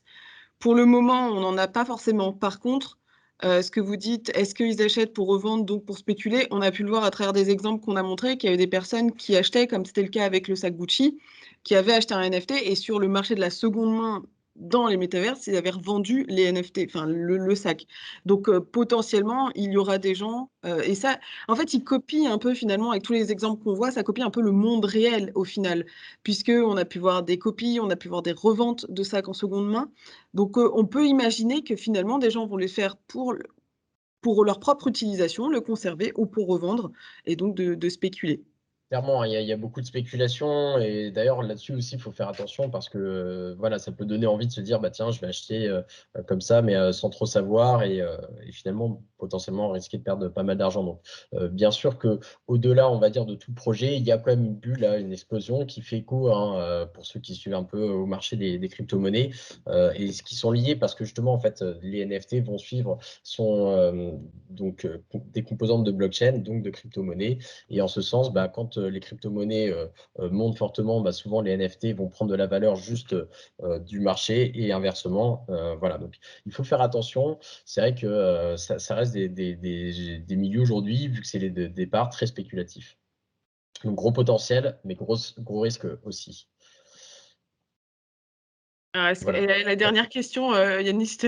Pour le moment, on n'en a pas forcément. Par contre, ce que vous dites, est-ce qu'ils achètent pour revendre, donc pour spéculer? On a pu le voir à travers des exemples qu'on a montrés, qu'il y avait des personnes qui achetaient, comme c'était le cas avec le sac Gucci, qui avaient acheté un NFT et sur le marché de la seconde main dans les métaverses, ils avaient revendu les NFT, enfin le sac. Donc potentiellement, il y aura des gens, et ça, en fait, ils copient un peu finalement, avec tous les exemples qu'on voit, ça copie un peu le monde réel au final, puisqu'on a pu voir des copies, on a pu voir des reventes de sacs en seconde main. Donc, on peut imaginer que finalement, des gens vont les faire pour leur propre utilisation, le conserver ou pour revendre et donc de spéculer. Clairement, hein, il y a beaucoup de spéculation et d'ailleurs là-dessus aussi il faut faire attention parce que voilà, ça peut donner envie de se dire bah tiens, je vais acheter comme ça mais sans trop savoir et finalement potentiellement risquer de perdre pas mal d'argent. Donc bien sûr que au-delà, on va dire de tout projet, il y a quand même une bulle, là, une explosion qui fait écho hein, pour ceux qui suivent un peu au marché des crypto-monnaies et ce qui sont liés parce que justement en fait les NFT vont suivre sont donc des composantes de blockchain donc de crypto-monnaies et en ce sens, bah, quand les crypto-monnaies montent fortement, bah, souvent les NFT vont prendre de la valeur juste du marché et inversement. Voilà, donc il faut faire attention. C'est vrai que ça reste des milieux aujourd'hui, vu que c'est les départs très spéculatifs. Donc gros potentiel, mais gros risque aussi. Alors, Voilà. et la dernière question, Yanis,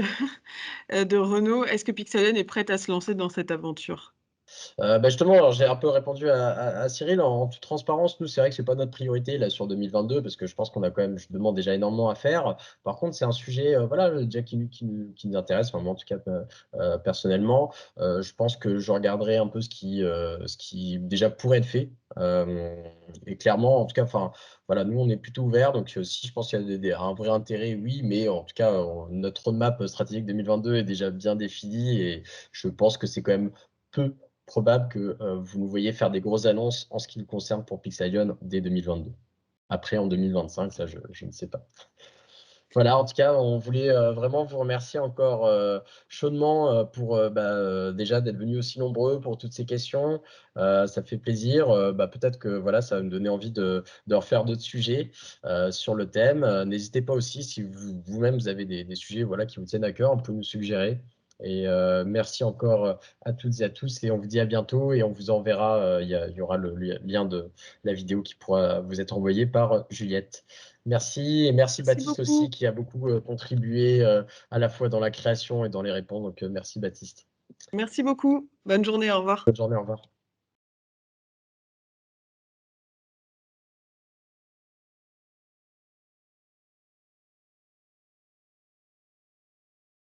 de Renault, est-ce que Pixelen est prête à se lancer dans cette aventure? Justement, alors j'ai un peu répondu à Cyril en toute transparence. Nous, c'est vrai que c'est pas notre priorité là sur 2022 parce que je pense qu'on a quand même justement déjà énormément à faire. Par contre, c'est un sujet voilà, déjà qui nous intéresse, enfin, moi, en tout cas personnellement. Je pense que je regarderai un peu ce qui déjà pourrait être fait. Et clairement, en tout cas, enfin, voilà, nous, on est plutôt ouvert. Donc, si je pense qu'il y a un vrai intérêt, oui, mais en tout cas, notre roadmap stratégique 2022 est déjà bien définie et je pense que c'est quand même peu probable que vous nous voyez faire des grosses annonces en ce qui nous concerne pour Pixelion dès 2022. Après, en 2025, ça, je ne sais pas. Voilà, en tout cas, on voulait vraiment vous remercier encore chaudement pour déjà d'être venus aussi nombreux pour toutes ces questions. Ça fait plaisir. Peut-être que voilà, ça va me donner envie de refaire d'autres sujets sur le thème. N'hésitez pas aussi si vous-même vous avez des sujets voilà, qui vous tiennent à cœur, on peut nous suggérer. Et merci encore à toutes et à tous et on vous dit à bientôt et on vous enverra, il y aura le lien de la vidéo qui pourra vous être envoyé par Juliette. Merci et merci Merci Baptiste aussi beaucoup. qui a beaucoup contribué à la fois dans la création et dans les réponses. Donc merci Baptiste. Merci beaucoup. Bonne journée, au revoir. Bonne journée, au revoir.